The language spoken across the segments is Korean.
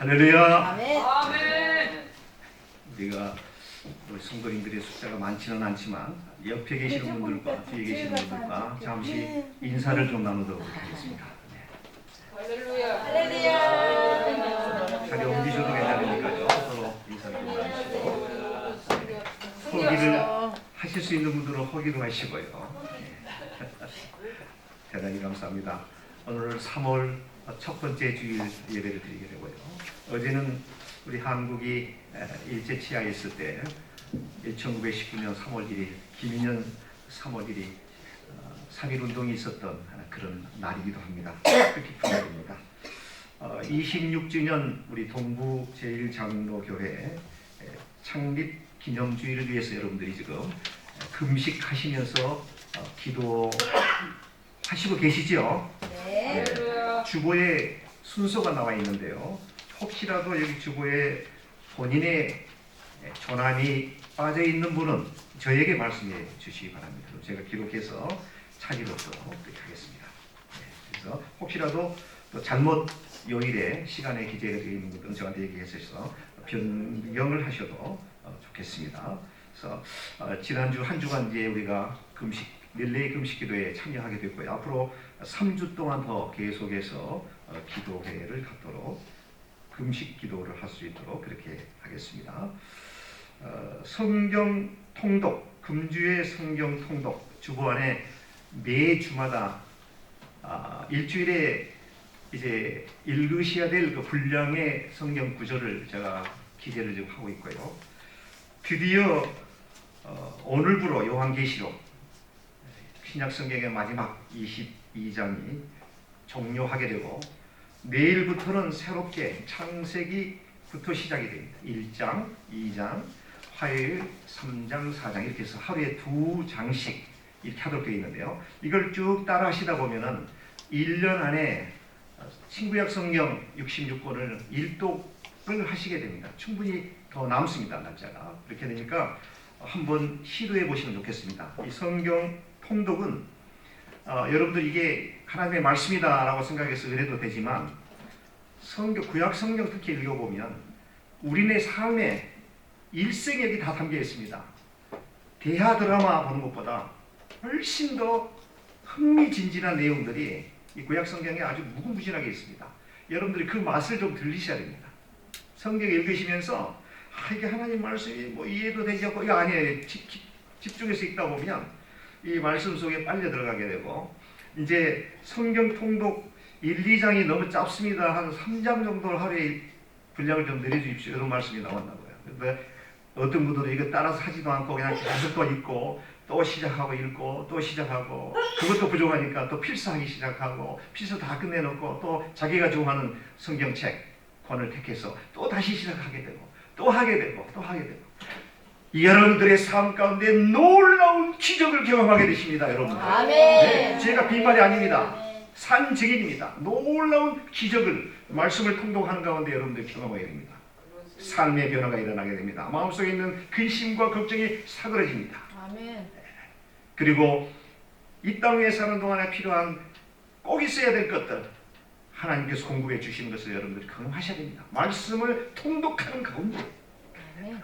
할렐루야. 아멘. 우리가 우리 성도님들의 숫자가 많지는 않지만 옆에 계시는 분들과 뒤에 계시는 분들과 잠시 인사를 좀 나누도록 하겠습니다. 할렐루야. 할렐루야. 자리 옮기셔도 괜찮으니까요. 서로 인사를 좀 나누시고 허기를 하실 수 있는 분들은 허기도 하시고요. 대단히 감사합니다. 오늘 3월 첫 번째 주일 예배를 드리게 되고요. 어제는 우리 한국이 일제 치하에 있을 때 1919년 3월 1일 김인현 3월 1일 3.1운동이 있었던 그런 날이기도 합니다. 뜻깊은 날입니다. 26주년 우리 동부 제1장로교회 창립 기념주의를 위해서 여러분들이 지금 금식하시면서 기도하시고 계시죠? 네. 주보에 순서가 나와 있는데요. 혹시라도 여기 주보에 본인의 전함이 빠져 있는 분은 저에게 말씀해 주시기 바랍니다. 제가 기록해서 찾이도록 하겠습니다. 그래서 혹시라도 또 잘못 요일에 시간에 기재가 되어 있는 분들은 저한테 얘기해서 변경을 하셔도 좋겠습니다. 그래서 지난주 한 주간 이제 우리가 릴레이 금식 기도에 참여하게 됐고요. 앞으로 3주 동안 더 계속해서 기도회를 갖도록 금식 기도를 할 수 있도록 그렇게 하겠습니다. 성경 통독, 금주의 성경 통독 주보 안에 매 주마다 일주일에 이제 읽으셔야 될 그 분량의 성경 구절을 제가 기재를 지금 하고 있고요. 드디어 오늘부로 요한계시록 신약 성경의 마지막 22장이 종료하게 되고 내일부터는 새롭게 창세기부터 시작이 됩니다. 1장, 2장, 화요일 3장, 4장 이렇게 해서 하루에 2장씩 이렇게 하도록 되어 있는데요. 이걸 쭉 따라 하시다 보면은 1년 안에 신구약 성경 66권을 일독을 하시게 됩니다. 충분히 더 남습니다. 날짜가. 그렇게 되니까 한번 시도해 보시면 좋겠습니다. 이 성경 통독은 여러분들 이게 하나님의 말씀이다라고 생각해서 그래도 되지만 구약 성경 특히 읽어보면 우리네 삶에 일생이 여기 다 담겨 있습니다. 대하 드라마 보는 것보다 훨씬 더 흥미진진한 내용들이 이 구약 성경에 아주 무궁무진하게 있습니다. 여러분들이 그 맛을 좀 들리셔야 됩니다. 성경 읽으시면서 이게 하나님 말씀이 뭐 이해도 되지 않고 이거 아니에요. 집중해서 읽다 보면 이 말씀 속에 빨려 들어가게 되고 이제 성경 통독 1, 2장이 너무 짧습니다. 한 3장 정도를 하루에 분량을 좀 내려주십시오. 이런 말씀이 나온다고요. 그런데 어떤 분들은 이거 따라서 하지도 않고 그냥 계속 또 읽고 또 시작하고 읽고 또 시작하고 그것도 부족하니까 또 필사하기 시작하고 필사 다 끝내놓고 또 자기가 좋아하는 성경책 권을 택해서 또 다시 시작하게 되고 또 하게 되고 또 하게 되고 여러분들의 삶 가운데 놀라운 기적을 경험하게 되십니다. 여러분들. 아멘. 네, 제가 빈말이 아닙니다. 산 증인입니다. 놀라운 기적을 말씀을 통독하는 가운데 여러분들 경험하게 됩니다. 삶의 변화가 일어나게 됩니다. 마음속에 있는 근심과 걱정이 사그러집니다. 아멘. 그리고 이 땅에 사는 동안에 필요한 꼭 있어야 될 것들 하나님께서 공급해 주시는 것을 여러분들이 경험하셔야 됩니다. 말씀을 통독하는 가운데 아멘.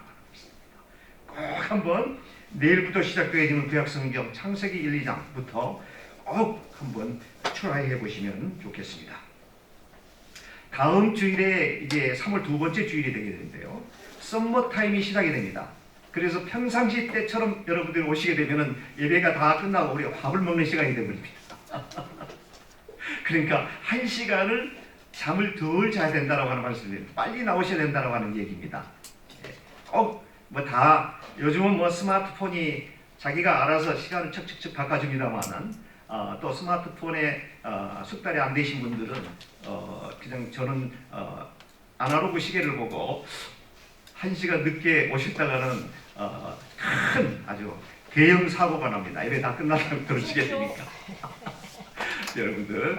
꼭 한번 내일부터 시작되어지는 구약성경 창세기 1, 2장부터 꼭 한번 트라이 해보시면 좋겠습니다. 다음 주일에 이제 3월 두 번째 주일이 되게 되는데요. 썸머 타임이 시작이 됩니다. 그래서 평상시 때처럼 여러분들이 오시게 되면은 예배가 다 끝나고 우리가 밥을 먹는 시간이 되버립니다. 그러니까 1시간을 잠을 덜 자야 된다라고 하는 말씀입니다. 빨리 나오셔야 된다라고 하는 얘기입니다. 꼭 뭐 다 요즘은 뭐 스마트폰이 자기가 알아서 시간을 척척척 바꿔줍니다만은 또 스마트폰에 숙달이 안 되신 분들은 그냥 저는 아날로그 시계를 보고 1시간 늦게 오셨다가는 큰 아주 대형 사고가 납니다. 예배 다 끝나면 들으시게 되니까. 여러분들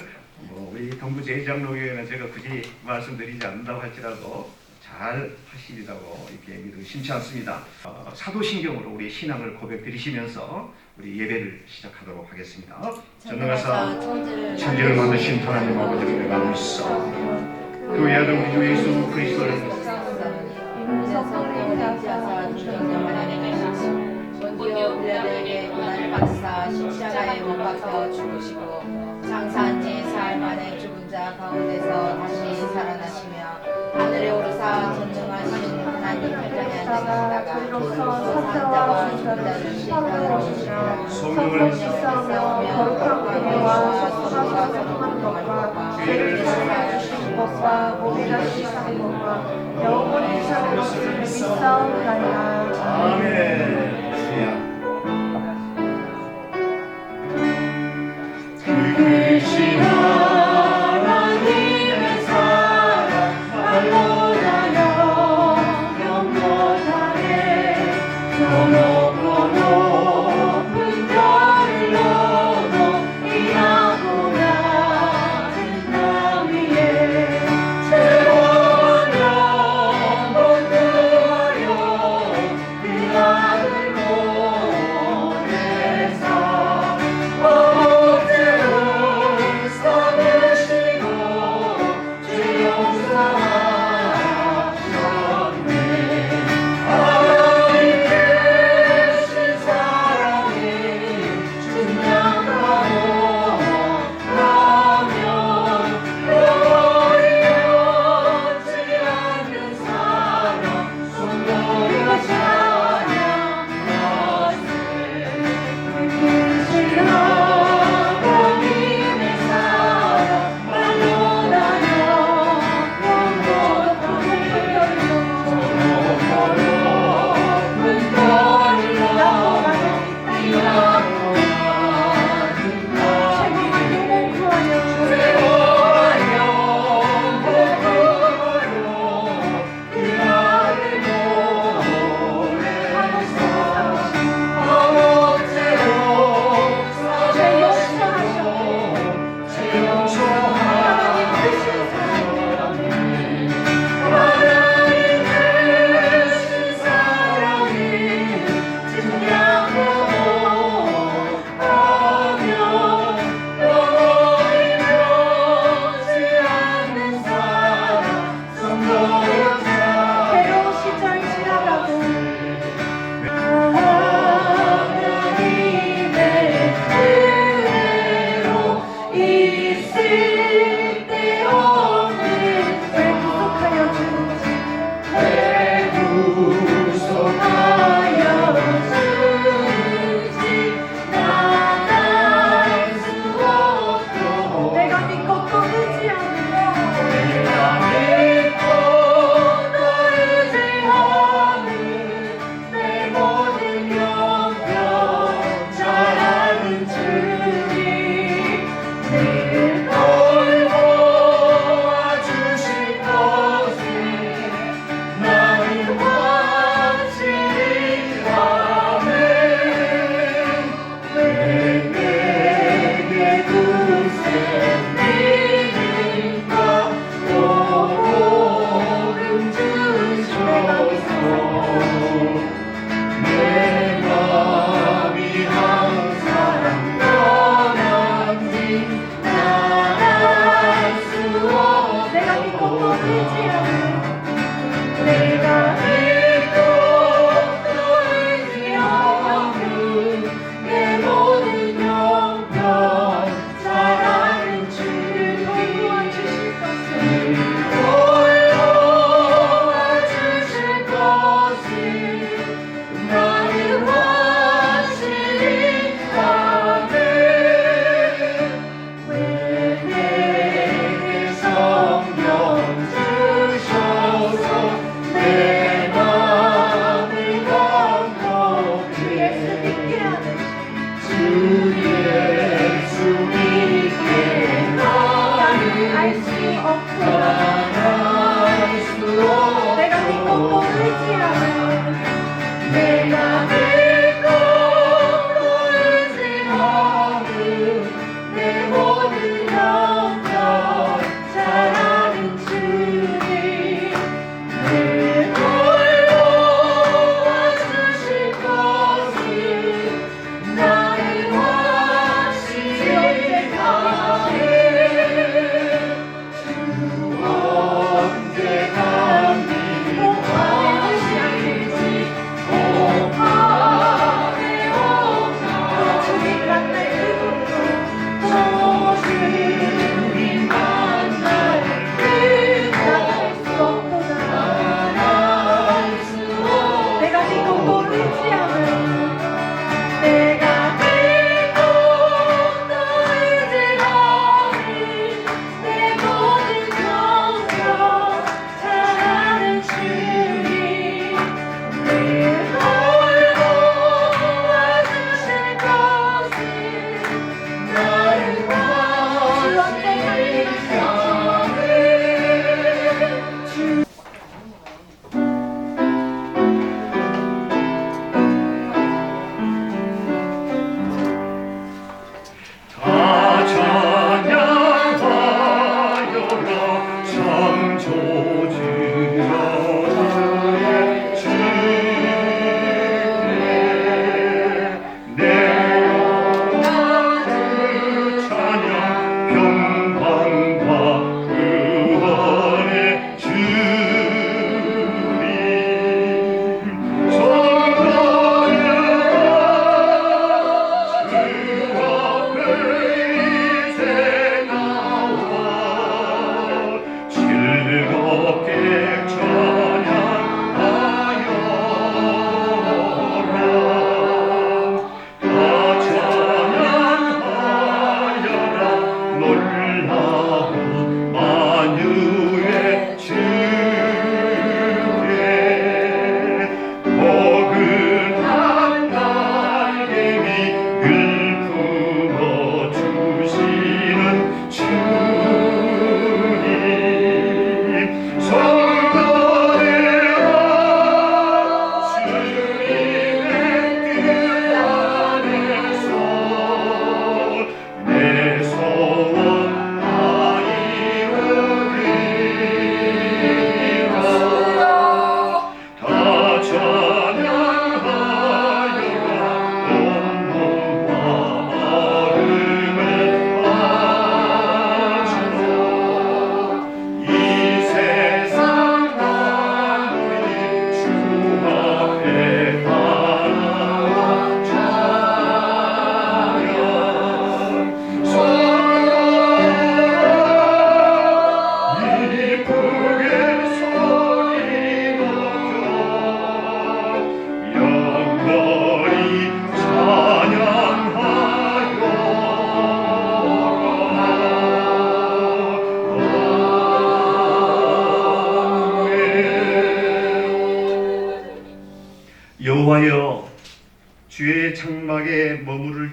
우리 동부 제1장로교회는 제가 굳이 말씀드리지 않는다고 할지라도 잘 하시리라고 이렇게 믿어 심치 않습니다. 사도신경으로 우리 신앙을 고백드리시면서 우리 예배를 시작하도록 하겠습니다. 전능하사 천지를 만드신 하나님 아버지를 내가 믿사옵나니 그 아들 우리 주 예수 그리스도를 성령을 인자사 주님을 안내하시고 본디오 빌라도에게 고난을 받으사 십자가에 못 박혀 죽으시고 장사한 지 사흘 만에 죽은 자 가운데서 다시 살아나시며 하늘에 오르사 전능하신 하나님 편장에 앉으시다가 산자와 죽은 자를 심판하러 오시리라. 성령을 씻사오며 거룩한 공회와 서로가 소통하는 것과 죄를 사하시는 것과 몸이라 씻는 것과 영원히 사는 것을 믿사옵나이다. 아멘. 그 크신 하나님의 사랑 말로나여 영원하네 저 높고 높은 별을 넘어 일하고 낮은 땅 위에 새로운 영혼 구하여 그 아들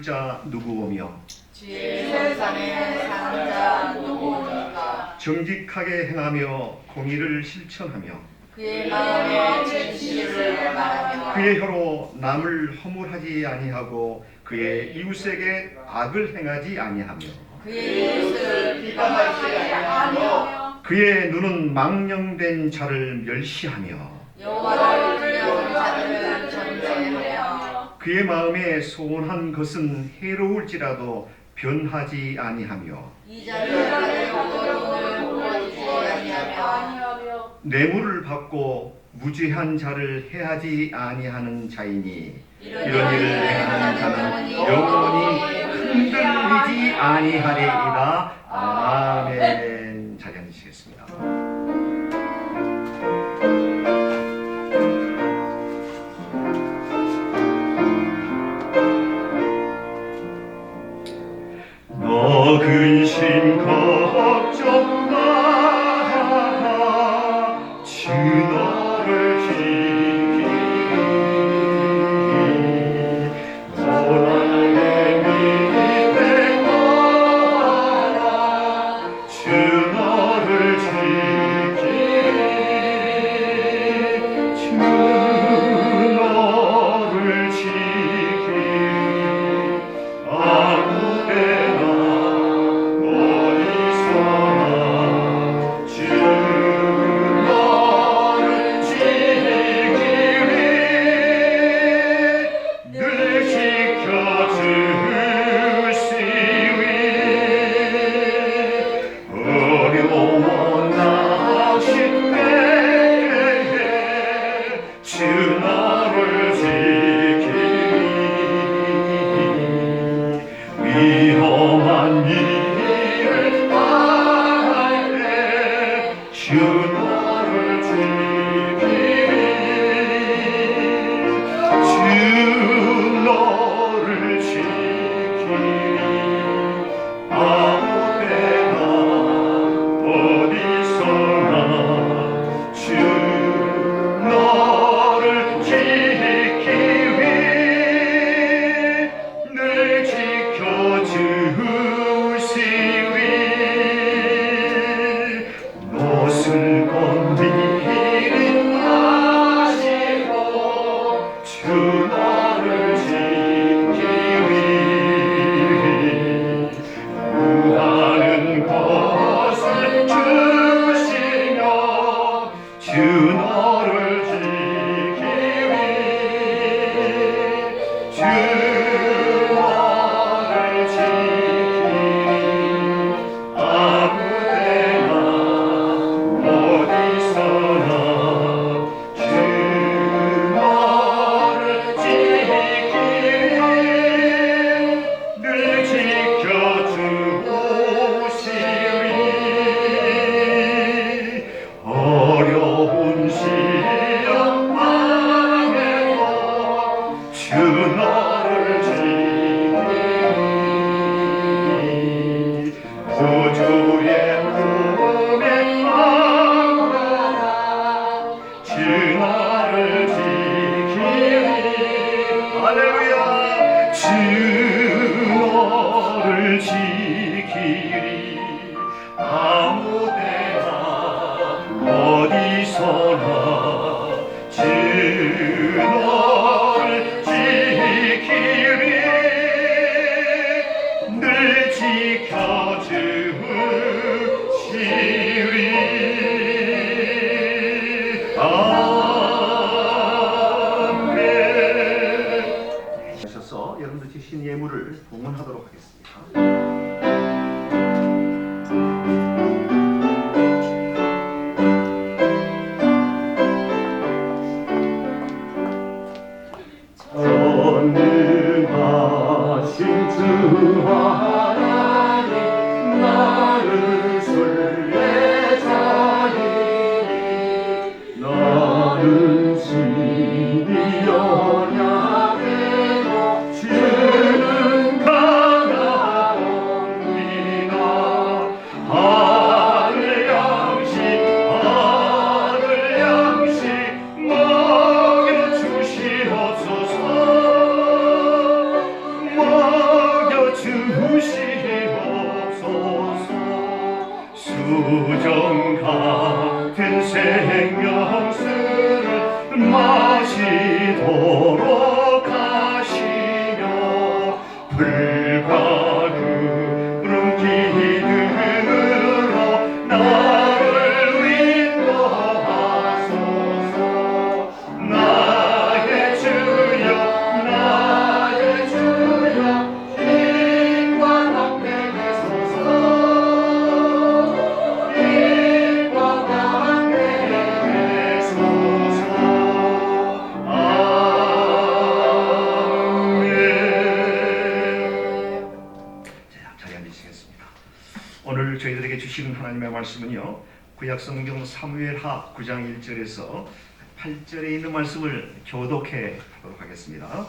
자 누구오며 세상에 사는 자 누구입니까? 정직하게 행하며 공의를 실천하며 그의 마음에 진실을 말하며 그의 혀로 남을 허물하지 아니하고 그의 이웃에게 악을 행하지 아니하며 그의 이웃을 비방하지 아니하며 그의 눈은 망령된 자를 멸시하며 여호와를 두려워하는 자들을 전제하며 그의 마음에 소원한 것은 해로울지라도 변하지 아니하며 이자를 돈을 보여주지 아니하며 아니하며 뇌물을 받고 무죄한 자를 해하지 아니하는 자이니 이런 이런 일을 행하는 자는 영원히 흔들리지 아니하리이다. 아멘. 자리 앉으시겠습니다. 너 근심 걱정 마라 주 너를 지키리 고난의 밑에 가라 주 너를 지키리 주 너를 지키리 아무 때나 어디서나 주 너를 지키리 늘 지켜주시리 어려워 나신 때에 주 너를 지키리 위험한 일을 당할 때주 너를 지키리 주 너를 지키리 아무 때나 어디서나 주 너를 지키리 늘 지켜주시리 못을 건드리지 마시고 주 너를 지키리 구하는 것을 주시며 주 너를 지키리 주 너를 지키리 아무 때나 어디서나 주 너를 지키리 늘 지켜주시리 어려운 시험 당해도 주 너를 지키리 구주의 품에 안겨라 주 너를 지키리 할렐루야 주 너를 지키리 아무 데나 어디서나 주 너를 지키리 늘 지켜주시리 아멘. 하셔서 여러분들 주신 예물을 봉헌하도록 하겠습니다. 전능하신 주 하나님 나를 순례자니 나는 신이 연약해도 주는 강하옵니다 하늘 양식 먹여주시옵소서 주시옵소서. 수정 같은 생명수를 마시도록 하시며 불과 구름 기둥으로 나를 인도하소서. 나의 주여 나의 주여 인과 담대 되소서. 인과 담대 되소서. 아멘. 자, 자리에 앉으시겠습니다. 오늘 저희들에게 주시는 하나님의 말씀은요, 구약성경 사무엘하 9장 1절에서 8절에 있는 말씀을 교독해 보도록 하겠습니다.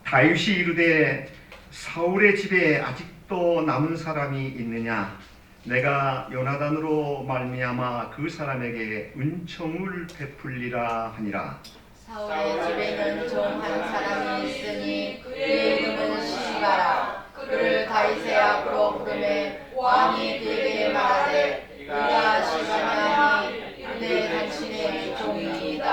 다윗이 이르되 사울의 집에 아직도 남은 사람이 있느냐? 내가 요나단으로 말미암아 그 사람에게 은총을 베풀리라 하니라. 사울의 집에는 종 한 사람이 있으니 그의 이름은 시바라. 그를 다윗의 앞으로 부르매 왕이 그에게 말하되 그가 시바냐니 이르되 당신의 종이니이다.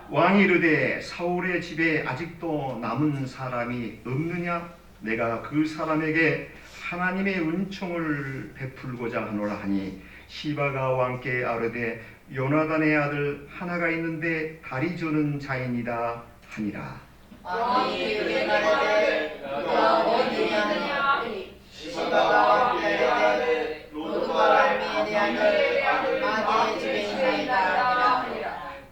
왕이 이르되 사울의 집에 아직도 남은 사람이 없느냐? 내가 그 사람에게 하나님의 은총을 베풀고자 하노라 하니 시바가 왕께 아뢰되 요나단의 아들 하나가 있는데 다리 저는 자이니이다 하니라. 왕이 그에게 말하되 그가 어디냐 하니 시바가 왕께 아뢰되 로드발 알미엘의 아들 마디의 집에 있나이다 하니라.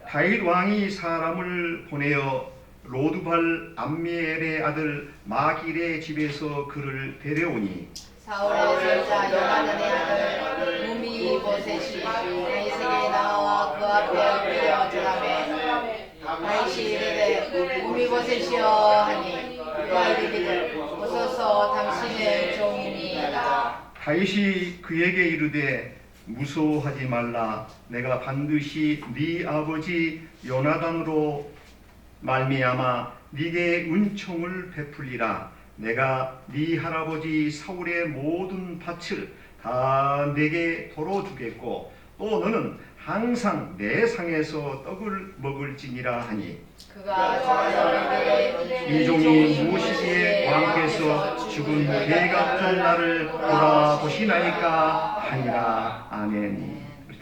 다윗 왕이 사람을 보내어 로드발 암미엘의 아들 마길의 집에서 그를 데려오니 사울의 제자 요나단의 아들 무미보셋이 다윗에게 나와 그 앞에 엎드려 절하매 다윗이 이르되 무미보셋이여 하니 그가 이르기를 오소서 당신의 종이니이다. 다윗이 그에게 이르되 무서워하지 말라. 내가 반드시 네 아버지 요나단으로 말미암아 네게 은총을 베풀리라. 내가 네 할아버지 사울의 모든 밭을 다 내게 도로 주겠고 또 너는 항상 내 상에서 떡을 먹을지니라 하니 그가 저녁에 이 종이 무엇이기에 왕께서 죽은 개 같은 나를 돌아보시나이까 하니라. 아멘. 우리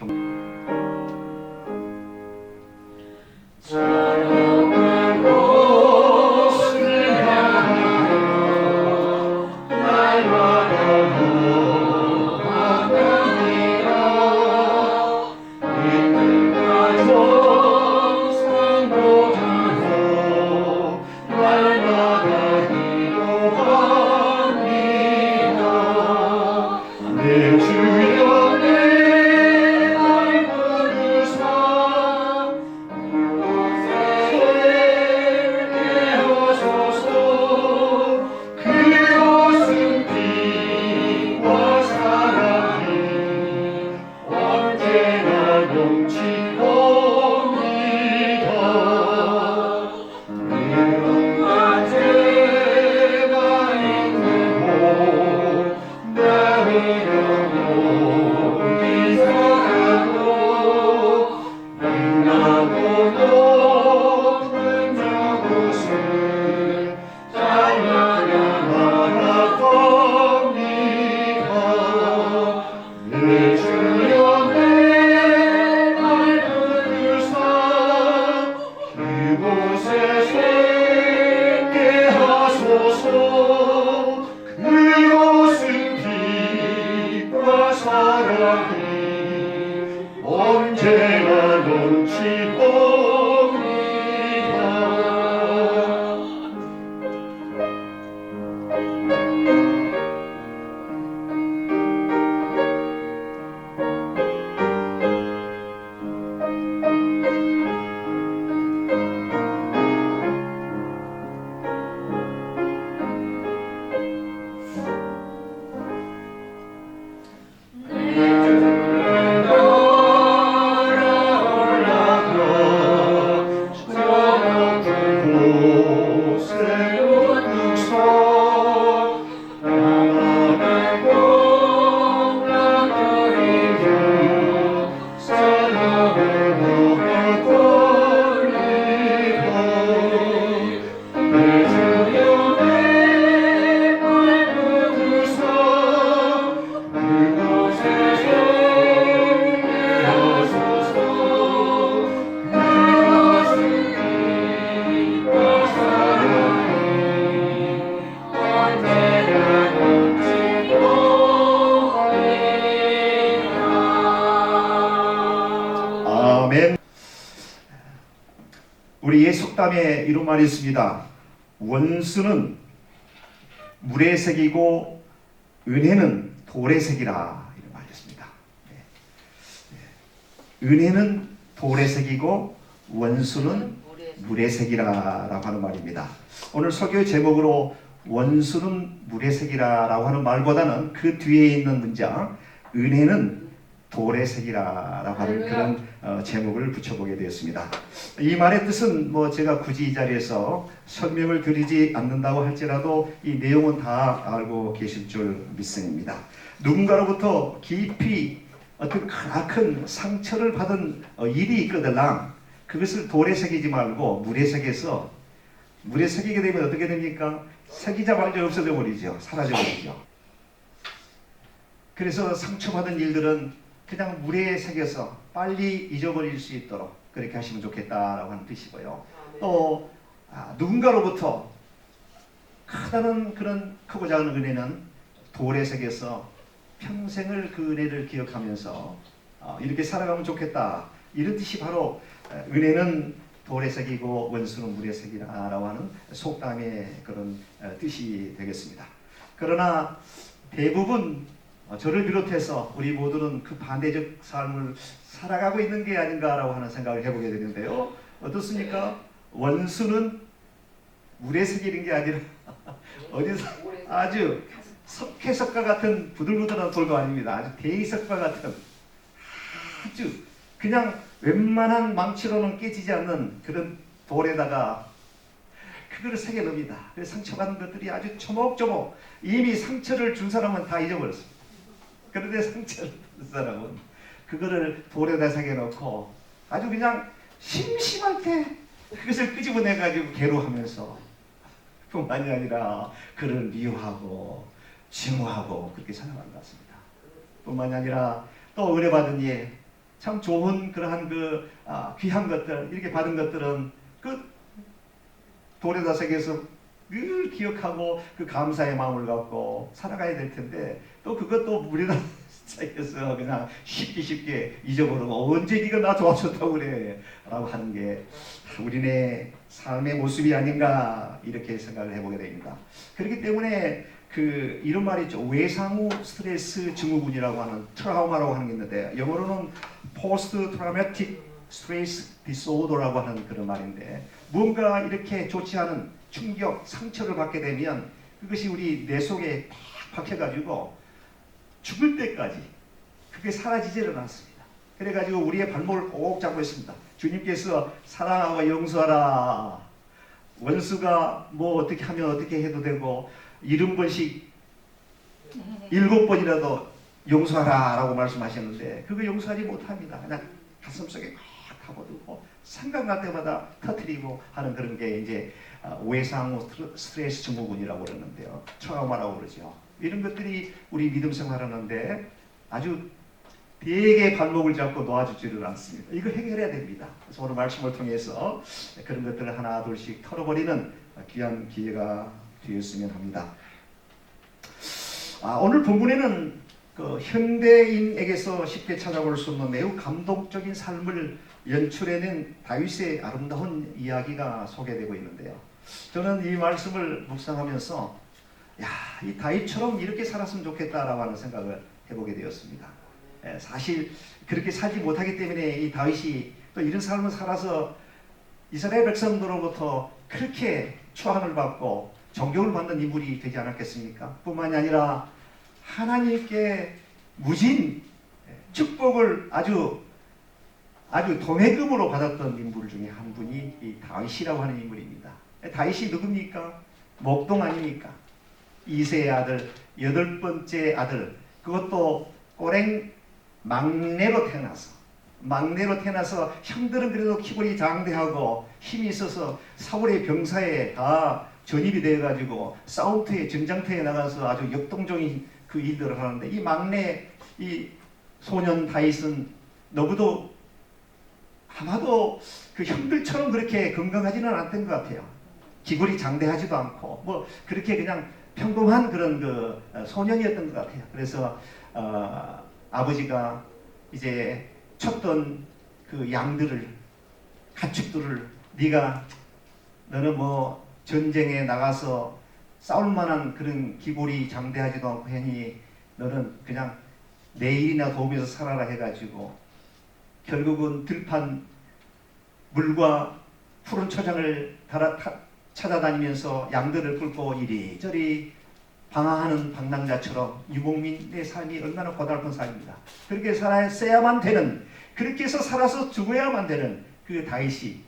속담에 이런 말이 있습니다. 원수는 물의 색이고 은혜는 돌의 색이라, 이런 말이 있습니다. 은혜는 돌의 색이고 원수는 물의 색이라라고 하는 말입니다. 오늘 설교의 제목으로 원수는 물의 색이라라고 하는 말보다는 그 뒤에 있는 문장 은혜는 돌의 색이라라고 하는 그런 제목을 붙여보게 되었습니다. 이 말의 뜻은 뭐 제가 굳이 이 자리에서 설명을 드리지 않는다고 할지라도 이 내용은 다 알고 계실 줄 믿습니다. 누군가로부터 깊이 어떤 크나큰 상처를 받은 일이 있거들랑 그것을 돌에 새기지 말고 물에 새겨서, 물에 새기게 되면 어떻게 됩니까? 새기자마자 없어져 버리죠. 사라져 버리죠. 그래서 상처받은 일들은 그냥 물에 새겨서 빨리 잊어버릴 수 있도록 그렇게 하시면 좋겠다라고 하는 뜻이고요. 또 누군가로부터 크다는 그런 크고 작은 은혜는 돌에 새겨서 평생을 그 은혜를 기억하면서 이렇게 살아가면 좋겠다, 이런 뜻이 바로 은혜는 돌에 새기고 원수는 물에 새기라라고 하는 속담의 그런 뜻이 되겠습니다. 그러나 대부분 저를 비롯해서 우리 모두는 그 반대적 삶을 살아가고 있는 게 아닌가라고 하는 생각을 해보게 되는데요. 어떻습니까? 원수는 물에 새기는 게 아니라 어디서 아주 석회석과 같은 부들부들한 돌도 아닙니다. 아주 대이석과 같은, 아주 그냥 웬만한 망치로는 깨지지 않는 그런 돌에다가 그거를 새겨 넣습니다. 그래서 상처받은 것들이 아주 조목조목, 이미 상처를 준 사람은 다 잊어버렸습니다. 그런데 상처를 받은 사람은 그거를 돌에다 새겨 넣고 아주 그냥 심심할 때 그것을 끄집어내 가지고 괴로워하면서 뿐만이 아니라 그를 미워하고 증오하고 그렇게 살아가는 것 같습니다. 뿐만이 아니라 또 은혜받은 일, 참 좋은 그러한 귀한 것들, 이렇게 받은 것들은 그 돌에다 새겨서 늘 기억하고 그 감사의 마음을 갖고 살아가야 될 텐데 또 그것도 물에다 새겨서 그냥 쉽게 잊어버리고 언제 네가 나 도와줬다고 그래 라고 하는 게 우리네 삶의 모습이 아닌가, 이렇게 생각을 해보게 됩니다. 그렇기 때문에 이런 말이 있죠. 외상 후 스트레스 증후군이라고 하는, 트라우마라고 하는 게 있는데 영어로는 포스트 트라우마틱 스트레스 디소더라고 하는 그런 말인데, 뭔가 이렇게 좋지 않은 충격, 상처를 받게 되면 그것이 우리 뇌 속에 팍 박혀가지고 죽을 때까지 그게 사라지지를 않습니다. 그래가지고 우리의 발목을 꼭 잡고 있습니다. 주님께서 사랑하고 용서하라, 원수가 뭐 어떻게 하면 어떻게 해도 되고 70번씩 7번이라도 용서하라 라고 말씀하셨는데 그거 용서하지 못합니다. 그냥 가슴속에 막 타고들고 생각날 때마다 터뜨리고 하는 그런 게 이제 외상 후 스트레스 증후군이라고 그러는데요. 트라우마라고 그러죠. 이런 것들이 우리 믿음 생활하는데 아주 되게 발목을 잡고 놓아주지를 않습니다. 이거 해결해야 됩니다. 그래서 오늘 말씀을 통해서 그런 것들을 하나 둘씩 털어버리는 귀한 기회가 되었으면 합니다. 오늘 본문에는 현대인에게서 쉽게 찾아볼 수 없는 매우 감동적인 삶을 연출해낸 다윗의 아름다운 이야기가 소개되고 있는데요. 저는 이 말씀을 묵상하면서 이 다윗처럼 이렇게 살았으면 좋겠다라고 하는 생각을 해보게 되었습니다. 사실 그렇게 살지 못하기 때문에 이 다윗이 또 이런 삶을 살아서 이스라엘 백성들로부터 그렇게 추앙을 받고 존경을 받는 인물이 되지 않았겠습니까? 뿐만이 아니라 하나님께 무진 축복을 아주 도매금으로 받았던 인물 중에 한 분이 이 다윗이라고 하는 인물입니다. 다윗이 누굽니까? 목동 아닙니까? 이새의 아들, 8번째 아들, 그것도 꼬랭 막내로 태어나서 형들은 그래도 키골이 장대하고 힘이 있어서 사울의 병사에 다 전입이 되어가지고 싸움터에 전장터에 나가서 아주 역동적인 그 일들을 하는데 이 막내 이 소년 다윗은 너무도 아마도 그 형들처럼 그렇게 건강하지는 않았던 것 같아요. 기골이 장대하지도 않고 뭐 그렇게 그냥 평범한 그런 소년이었던 것 같아요. 그래서 아버지가 이제 쳤던 그 양들을, 가축들을 네가 너는 뭐 전쟁에 나가서 싸울 만한 그런 기골이 장대하지도 않고 하니 너는 그냥 내일이나 도우면서 살아라 해가지고 결국은 들판 물과 푸른 초장을 찾아다니면서 양들을 끌고 이리저리 방황하는 방랑자처럼 유목민의 삶이 얼마나 고달픈 삶입니다. 그렇게 살아야만 되는, 그렇게 해서 살아서 죽어야만 되는 그 다윗이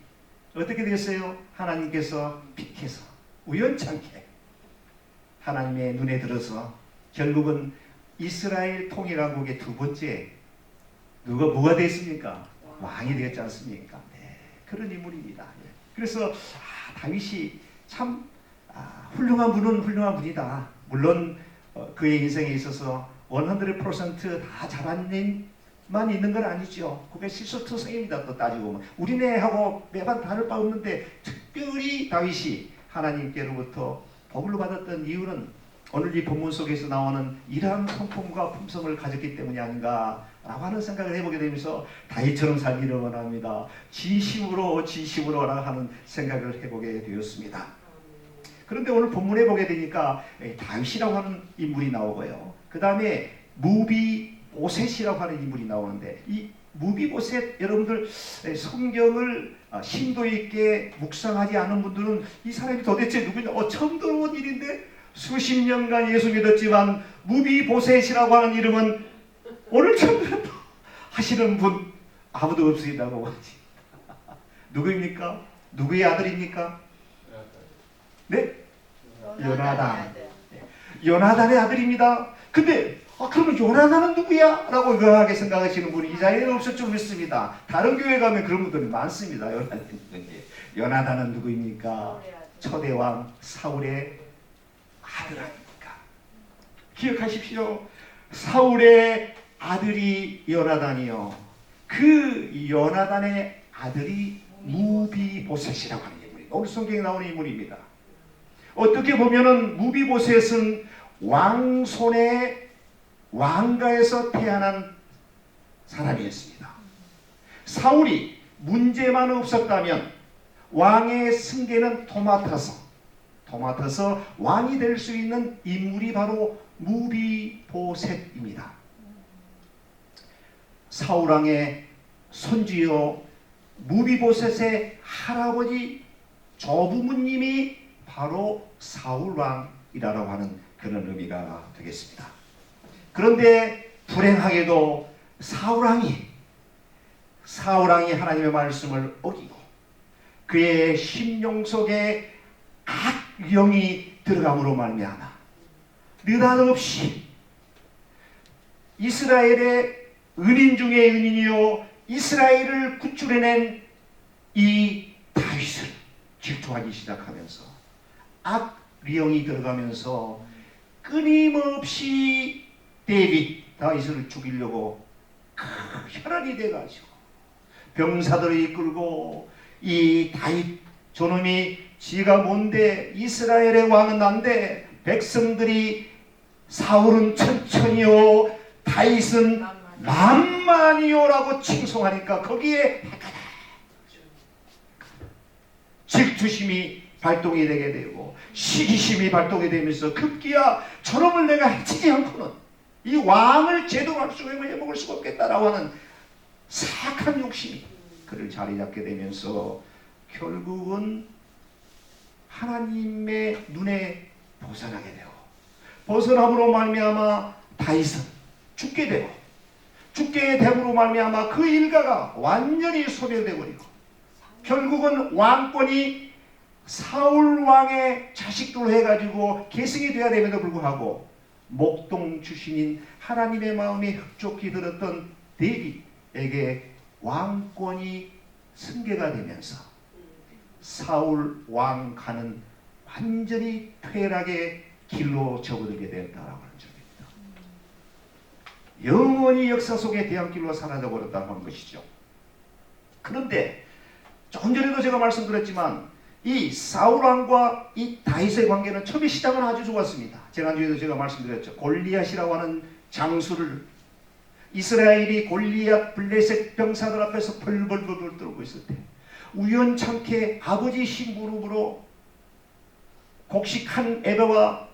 어떻게 됐어요? 하나님께서 픽해서 우연찮게 하나님의 눈에 들어서 결국은 이스라엘 통일왕국의 두 번째 뭐가 됐습니까? 왕이 되었지 않습니까? 네, 그런 인물입니다. 그래서 다윗이 참 훌륭한 분은 훌륭한 분이다. 물론 그의 인생에 있어서 100%다 잘한 일만 있는 건 아니죠. 그게 실수투성입니다. 또 따지고 보면 우리네하고 매번 다를 바 없는데 특별히 다윗이 하나님께로부터 복을 받았던 이유는 오늘 이 본문 속에서 나오는 이러한 성품과 품성을 가졌기 때문이 아닌가라고 하는 생각을 해보게 되면서 다윗처럼 살기를 원합니다. 진심으로 하는 생각을 해보게 되었습니다. 그런데 오늘 본문에 보게 되니까 다윗이라고 하는 인물이 나오고요. 그 다음에 무비보셋이라고 하는 인물이 나오는데 이 무비보셋, 여러분들 성경을 심도 있게 묵상하지 않은 분들은 이 사람이 도대체 누구냐? 처음 들어본 일인데 수십 년간 예수 믿었지만 무비보셋이라고 하는 이름은 오늘 처음 들었다 하시는 분 아무도 없으시다고 하지. 누구입니까? 누구의 아들입니까? 네? 요나단의 아들입니다. 근데 그러면 요나단은 누구야? 라고 의아하게 생각하시는 분이 이 자리에는 없을 줄 믿습니다. 다른 교회 가면 그런 분들이 많습니다. 요나단은 누구입니까? 초대왕 사울의 아들 아닙니까? 기억하십시오. 사울의 아들이 요나단이요. 그 요나단의 아들이 무비보셋이라고 하는 인물입니다. 오늘 성경에 나오는 인물입니다. 어떻게 보면은 무비보셋은 왕손의 왕가에서 태어난 사람이었습니다. 사울이 문제만 없었다면 왕의 승계는 도맡아서 왕이 될 수 있는 인물이 바로 무비보셋입니다. 사울왕의 손주요 무비보셋의 할아버지 조부모님이 바로 사울왕이라고 하는 그런 의미가 되겠습니다. 그런데 불행하게도 사울왕이 하나님의 말씀을 어기고 그의 심령 속에 악령이 들어감으로 말미암아 느닷없이 이스라엘의 은인 중에 은인이요 이스라엘을 구출해낸 이 다윗을 질투하기 시작하면서 악령이 들어가면서 끊임없이 다윗을 죽이려고 혈안이 돼가지고 병사들을 이끌고 이 다윗 저놈이 지가 뭔데 이스라엘의 왕은 난데 백성들이 사울은 천천히요 다윗은 만만이요라고 칭송하니까 거기에 질투심이 발동이 되게 되고 시기심이 발동이 되면서 급기야 저놈을 내가 해치지 않고는 이 왕을 제대로 할 수가 해먹을 수가 없겠다라고 하는 사악한 욕심이 그를 자리 잡게 되면서 결국은 하나님의 눈에 벗어나게 되고 벗어남으로 말미암아 다윗은 죽게 되고 죽게 됨으로 말미암아 그 일가가 완전히 소멸되어 버리고 결국은 왕권이 사울 왕의 자식들로 해가지고 계승이 되어야 됨에도 불구하고 목동 출신인 하나님의 마음에 흡족히 들었던 다윗에게 왕권이 승계가 되면서 사울 왕가는 완전히 퇴락의 길로 접어들게 되었다라고 하는 점입니다. 영원히 역사 속에 대항길로 사라져버렸다고 하는 것이죠. 그런데 조금 전에도 제가 말씀드렸지만 이 사울왕과 이 다윗의 관계는 처음에 시작은 아주 좋았습니다. 지난주에도 제가 말씀드렸죠. 골리앗이라고 하는 장수를 이스라엘이 골리앗 블레셋 병사들 앞에서 벌벌벌 떨고 있을 때 우연찮게 아버지 심부름으로 곡식한 에바와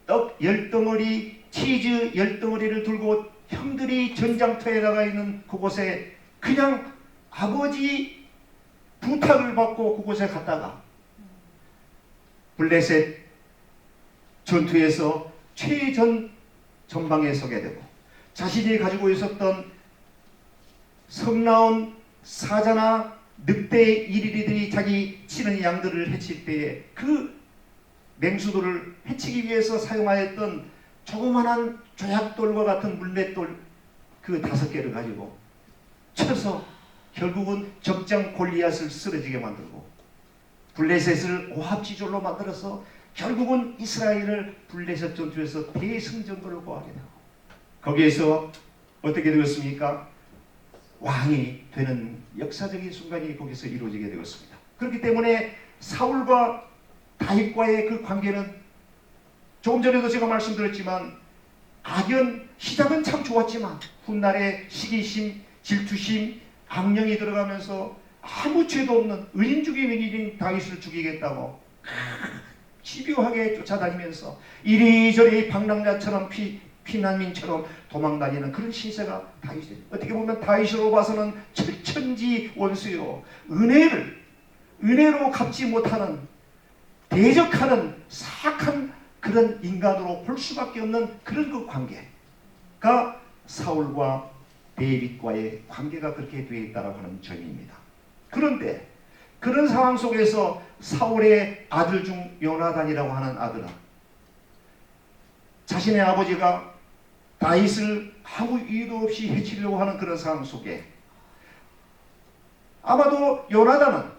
떡 10덩어리, 치즈 10덩어리를 들고 형들이 전장터에 나가 있는 그곳에 그냥 아버지 부탁을 받고 그곳에 갔다가 블레셋 전투에서 최전 전방에 서게 되고 자신이 가지고 있었던 성나온 사자나 늑대 이리리들이 자기 치는 양들을 해칠 때에 그 맹수들을 해치기 위해서 사용하였던 조그만한 조약돌과 같은 물맷돌 그 5개를 가지고 쳐서 결국은 적장 골리앗을 쓰러지게 만들고 블레셋을 오합지졸로 만들어서 결국은 이스라엘을 블레셋 전투에서 대승전거를 거하게 되고 거기에서 어떻게 되었습니까? 왕이 되는 역사적인 순간이 거기서 이루어지게 되었습니다. 그렇기 때문에 사울과 다윗과의 그 관계는 조금 전에도 제가 말씀드렸지만 악연 시작은 참 좋았지만 훗날에 시기심, 질투심, 악령이 들어가면서 아무 죄도 없는 은인 중의 은인인 다윗을 죽이겠다고 집요하게 쫓아다니면서 이리저리 방랑자처럼 피난민처럼 도망다니는 그런 신세가 다윗이에요. 어떻게 보면 다윗으로 봐서는 철천지 원수요. 은혜로 갚지 못하는 대적하는 사악한 그런 인간으로 볼 수밖에 없는 그런 그 관계가 사울과 데이빗과의 관계가 그렇게 되어 있다고 하는 점입니다. 그런데 그런 상황 속에서 사울의 아들 중 요나단이라고 하는 아들은 자신의 아버지가 다윗을 아무 이유도 없이 해치려고 하는 그런 상황 속에 아마도 요나단은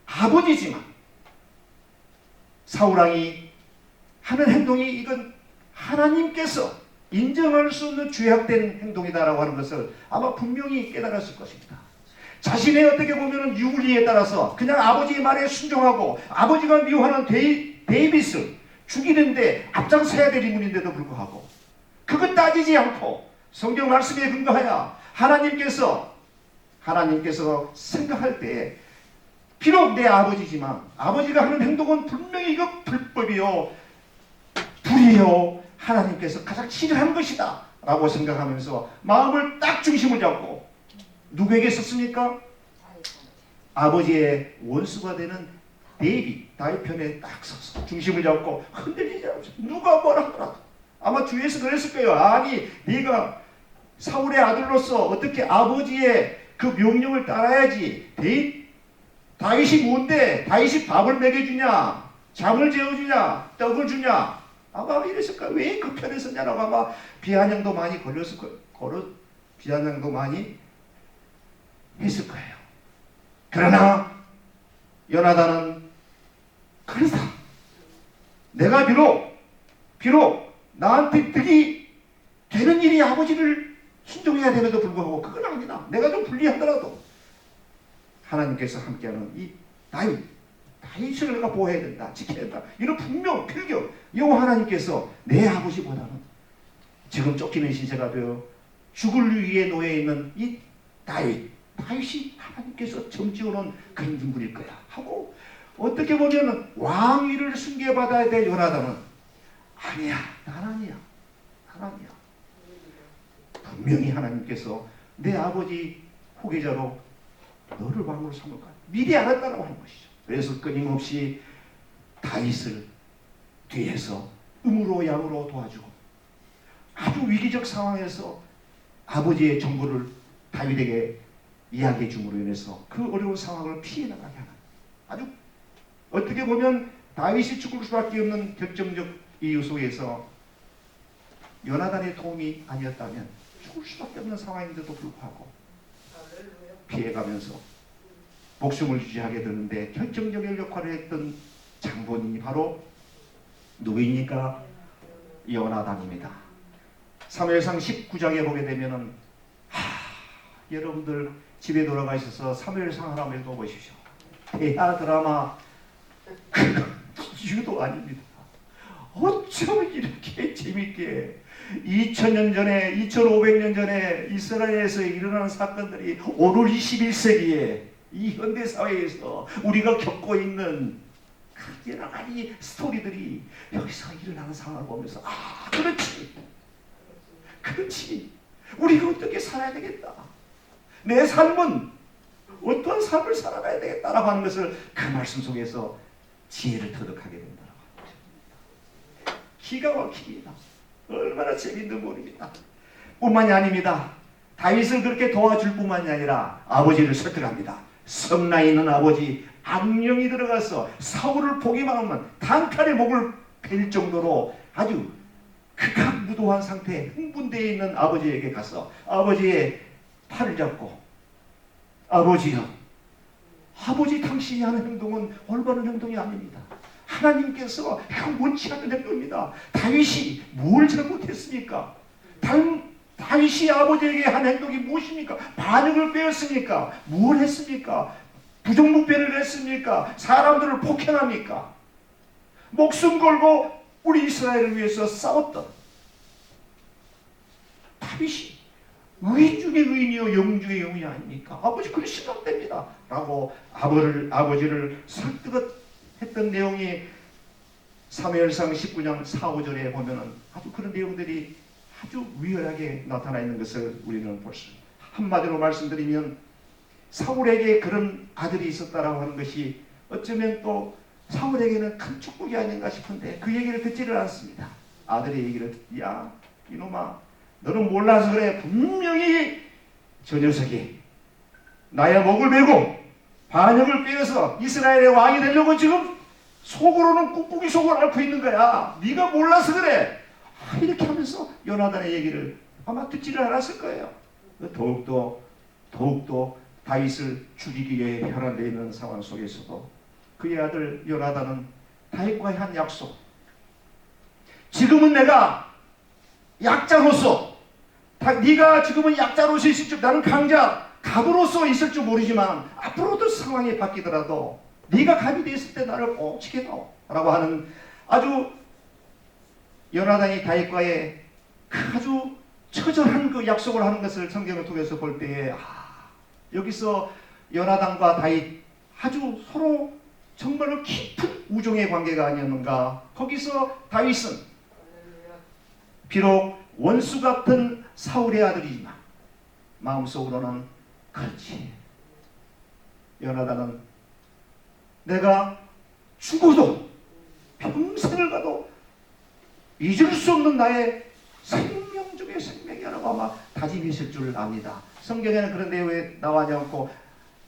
아버지지만 사울왕이 하는 행동이 이건 하나님께서 인정할 수 없는 죄악된 행동이다라고 하는 것을 아마 분명히 깨달았을 것입니다. 자신의 어떻게 보면 유리에 따라서 그냥 아버지의 말에 순종하고 아버지가 미워하는 데이빗을 죽이는데 앞장서야 될 인물인데도 불구하고 그것 따지지 않고 성경 말씀에 근거하여 하나님께서 생각할 때 비록 내 아버지지만 아버지가 하는 행동은 분명히 이거 불법이요 불이요 하나님께서 가장 싫어하는 것이다 라고 생각하면서 마음을 딱 중심을 잡고 누구에게 썼습니까? 아버지의 원수가 되는 다윗 편에 딱 서서 중심을 잡고 흔들리지 않고 누가 뭐라 하더라도 아마 주위에서 그랬을 거예요. 아니 네가 사울의 아들로서 어떻게 아버지의 그 명령을 따라야지 다윗이 뭔데 다윗이 밥을 먹여주냐 잠을 재워주냐 떡을 주냐 아마 이랬을 거예요. 왜 그 편에 섰냐라고 아마 비아냥도 많이 걸렸을 거예요. 비아냥도 많이 했을 거예요. 그러나 요나단은 그렇다. 내가 비록 나한테 득이 되는 일이 아버지를 순종해야 됨에도 불구하고 그건 아니다. 내가 좀 불리하더라도 하나님께서 함께하는 이 다윗을 내가 보호해야 된다. 지켜야 된다. 이런 분명 필격 여호와 하나님께서 내 아버지보다는 지금 쫓기는 신세가 되어 죽을 위에 놓여 있는 이 다윗이 하나님께서 점지어놓은 그런 인물일 거야 하고 어떻게 보면 왕위를 숭배받아야 될 요나단은 아니야 난 아니야 분명히 하나님께서 내 아버지 후계자로 너를 왕으로 삼을 거야 미리 알았다라고 하는 것이죠. 그래서 끊임없이 다윗을 뒤에서 음으로 양으로 도와주고 아주 위기적 상황에서 아버지의 정보를 다윗에게 이야기해 줌으로 인해서 그 어려운 상황을 피해 나가게 하는 아주 어떻게 보면 다윗이 죽을 수밖에 없는 결정적 이유 속에서 요나단의 도움이 아니었다면 죽을 수밖에 없는 상황인데도 불구하고 피해가면서 목숨을 유지하게 되는데 결정적인 역할을 했던 장본인이 바로 누구입니까? 요나단입니다. 사무엘상 19장에 보게 되면은 여러분들 집에 돌아가셔서 사무엘상 하나 읽어보십시오. 대하 드라마 이유도 아닙니다. 어쩜 이렇게 재밌게 2000년 전에 2500년 전에 이스라엘에서 일어나는 사건들이 오늘 21세기에 이 현대사회에서 우리가 겪고 있는 그 여러 가지 스토리들이 여기서 일어나는 상황을 보면서 아 그렇지 우리가 어떻게 살아야 되겠다, 내 삶은 어떤 삶을 살아가야 되겠다라고 하는 것을 그 말씀 속에서 지혜를 터득하게 된다고 합니다. 기가 막힙니다. 얼마나 재밌는 모습입니다. 뿐만이 아닙니다. 다윗을 그렇게 도와줄 뿐만이 아니라 아버지를 설득합니다. 성나 있는 아버지, 악령이 들어가서 사울을 보기만 하면 단칼에 목을 벨 정도로 아주 극악무도한 상태에 흥분되어 있는 아버지에게 가서 아버지의 팔을 잡고 아버지요, 아버지 당신이 하는 행동은 올바른 행동이 아닙니다. 하나님께서 이거 원치 않는 행동입니다. 다윗이 뭘 잘못했습니까? 다윗이 아버지에게 한 행동이 무엇입니까? 반역을 빼었습니까? 뭘 했습니까? 부정부패를 했습니까? 사람들을 폭행합니까? 목숨 걸고 우리 이스라엘을 위해서 싸웠던 다윗이 의인 중에 의인이요 영 중에 영이 아닙니까? 아버지 그러시면 안 됩니다 라고 아버지를 설득했던 내용이 사무엘상 19장 4, 5절에 보면은 아주 그런 내용들이 아주 위열하게 나타나 있는 것을 우리는 볼 수 있습니다. 한마디로 말씀드리면 사울에게 그런 아들이 있었다라고 하는 것이 어쩌면 또 사울에게는 큰 축복이 아닌가 싶은데 그 얘기를 듣지를 않습니다. 아들의 얘기를 야 이놈아 너는 몰라서 그래. 분명히 저 녀석이 나의 목을 베고 반역을 빼어서 이스라엘의 왕이 되려고 지금 속으로는 꾹꾹이 속을 앓고 있는 거야. 네가 몰라서 그래. 이렇게 하면서 요나단의 얘기를 아마 듣지를 않았을 거예요. 더욱더 다윗을 죽이기 위해 혈안되어 있는 상황 속에서도 그의 아들 요나단은 다윗과의 한 약속, 지금은 내가 약자로서 네가 지금은 약자로서 있을 줄, 나는 강자 갑으로서 있을 줄 모르지만 앞으로도 상황이 바뀌더라도 네가 갑이 됐을 때 나를 꼭 지켜다오 라고 하는 아주 요나단이 다윗과의 아주 처절한 그 약속을 하는 것을 성경을 통해서 볼 때에 여기서 요나단과 다윗 아주 서로 정말로 깊은 우정의 관계가 아니었는가. 거기서 다윗은 비록 원수 같은 사울의 아들이지만 마음속으로는 그렇지, 요나단은 내가 죽어도 평생을 가도 잊을 수 없는 나의 생명 중의 생명이라고 아마 다짐했을 줄 압니다. 성경에는 그런 내용이 나와지 않고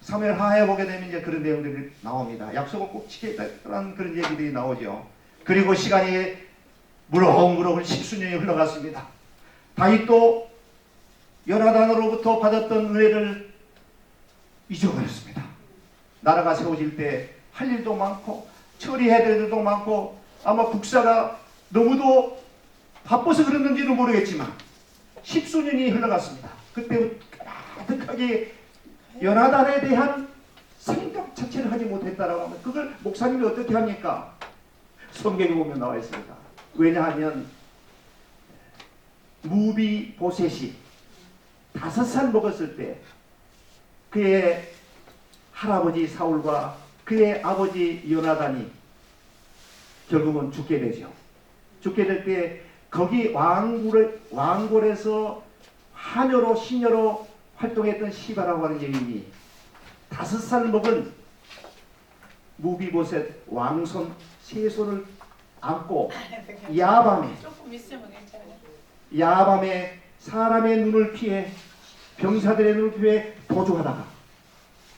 사무엘 하에 보게 되면 이제 그런 내용들이 나옵니다. 약속을 꼭 지키겠다는 그런 얘기들이 나오죠. 그리고 시간이 무럭무럭 10수년이 흘러갔습니다. 다윗도 요나단으로부터 받았던 은혜를 잊어버렸습니다. 나라가 세워질 때 할 일도 많고 처리해야 될 일도 많고 아마 국사가 너무도 바빠서 그랬는지는 모르겠지만 10수년이 흘러갔습니다. 그때 가득하게 요나단에 대한 생각 자체를 하지 못했다라고 하면 그걸 목사님이 어떻게 합니까? 성경에 보면 나와 있습니다. 왜냐하면 무비보셋이 5살 먹었을 때 그의 할아버지 사울과 그의 아버지 요나단이 결국은 죽게 되죠. 죽게 될 때 거기 왕골에서 하녀로 시녀로 활동했던 시바라고 하는 여인이 5살 먹은 무비보셋 왕손 세 손을 안고 야밤에 사람의 눈을 피해 병사들의 눈을 피해 도주하다가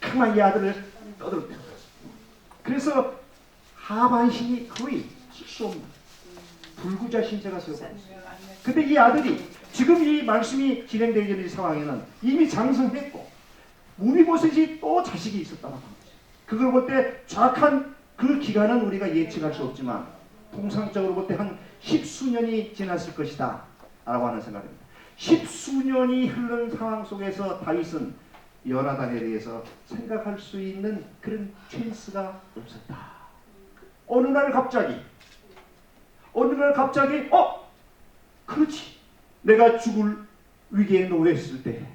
그만 이 아들을 떠들었다. 그래서 하반신이 거의 실수 없는 불구자 신세가 세워버렸어요. 근데 이 아들이 지금 이 말씀이 진행되기 전의 상황에는 이미 장성했고 무비보셋이 또 자식이 있었다는 거죠. 그걸 볼 때 정확한 그 기간은 우리가 예측할 수 없지만 통상적으로 볼 때 한 10수년이 지났을 것이다 라고 하는 생각입니다. 10수년이 흐른 상황 속에서 다윗은 요나단에 대해서 생각할 수 있는 그런 찬스가 없었다. 어느 날 갑자기 그렇지, 내가 죽을 위기에 놓였을 때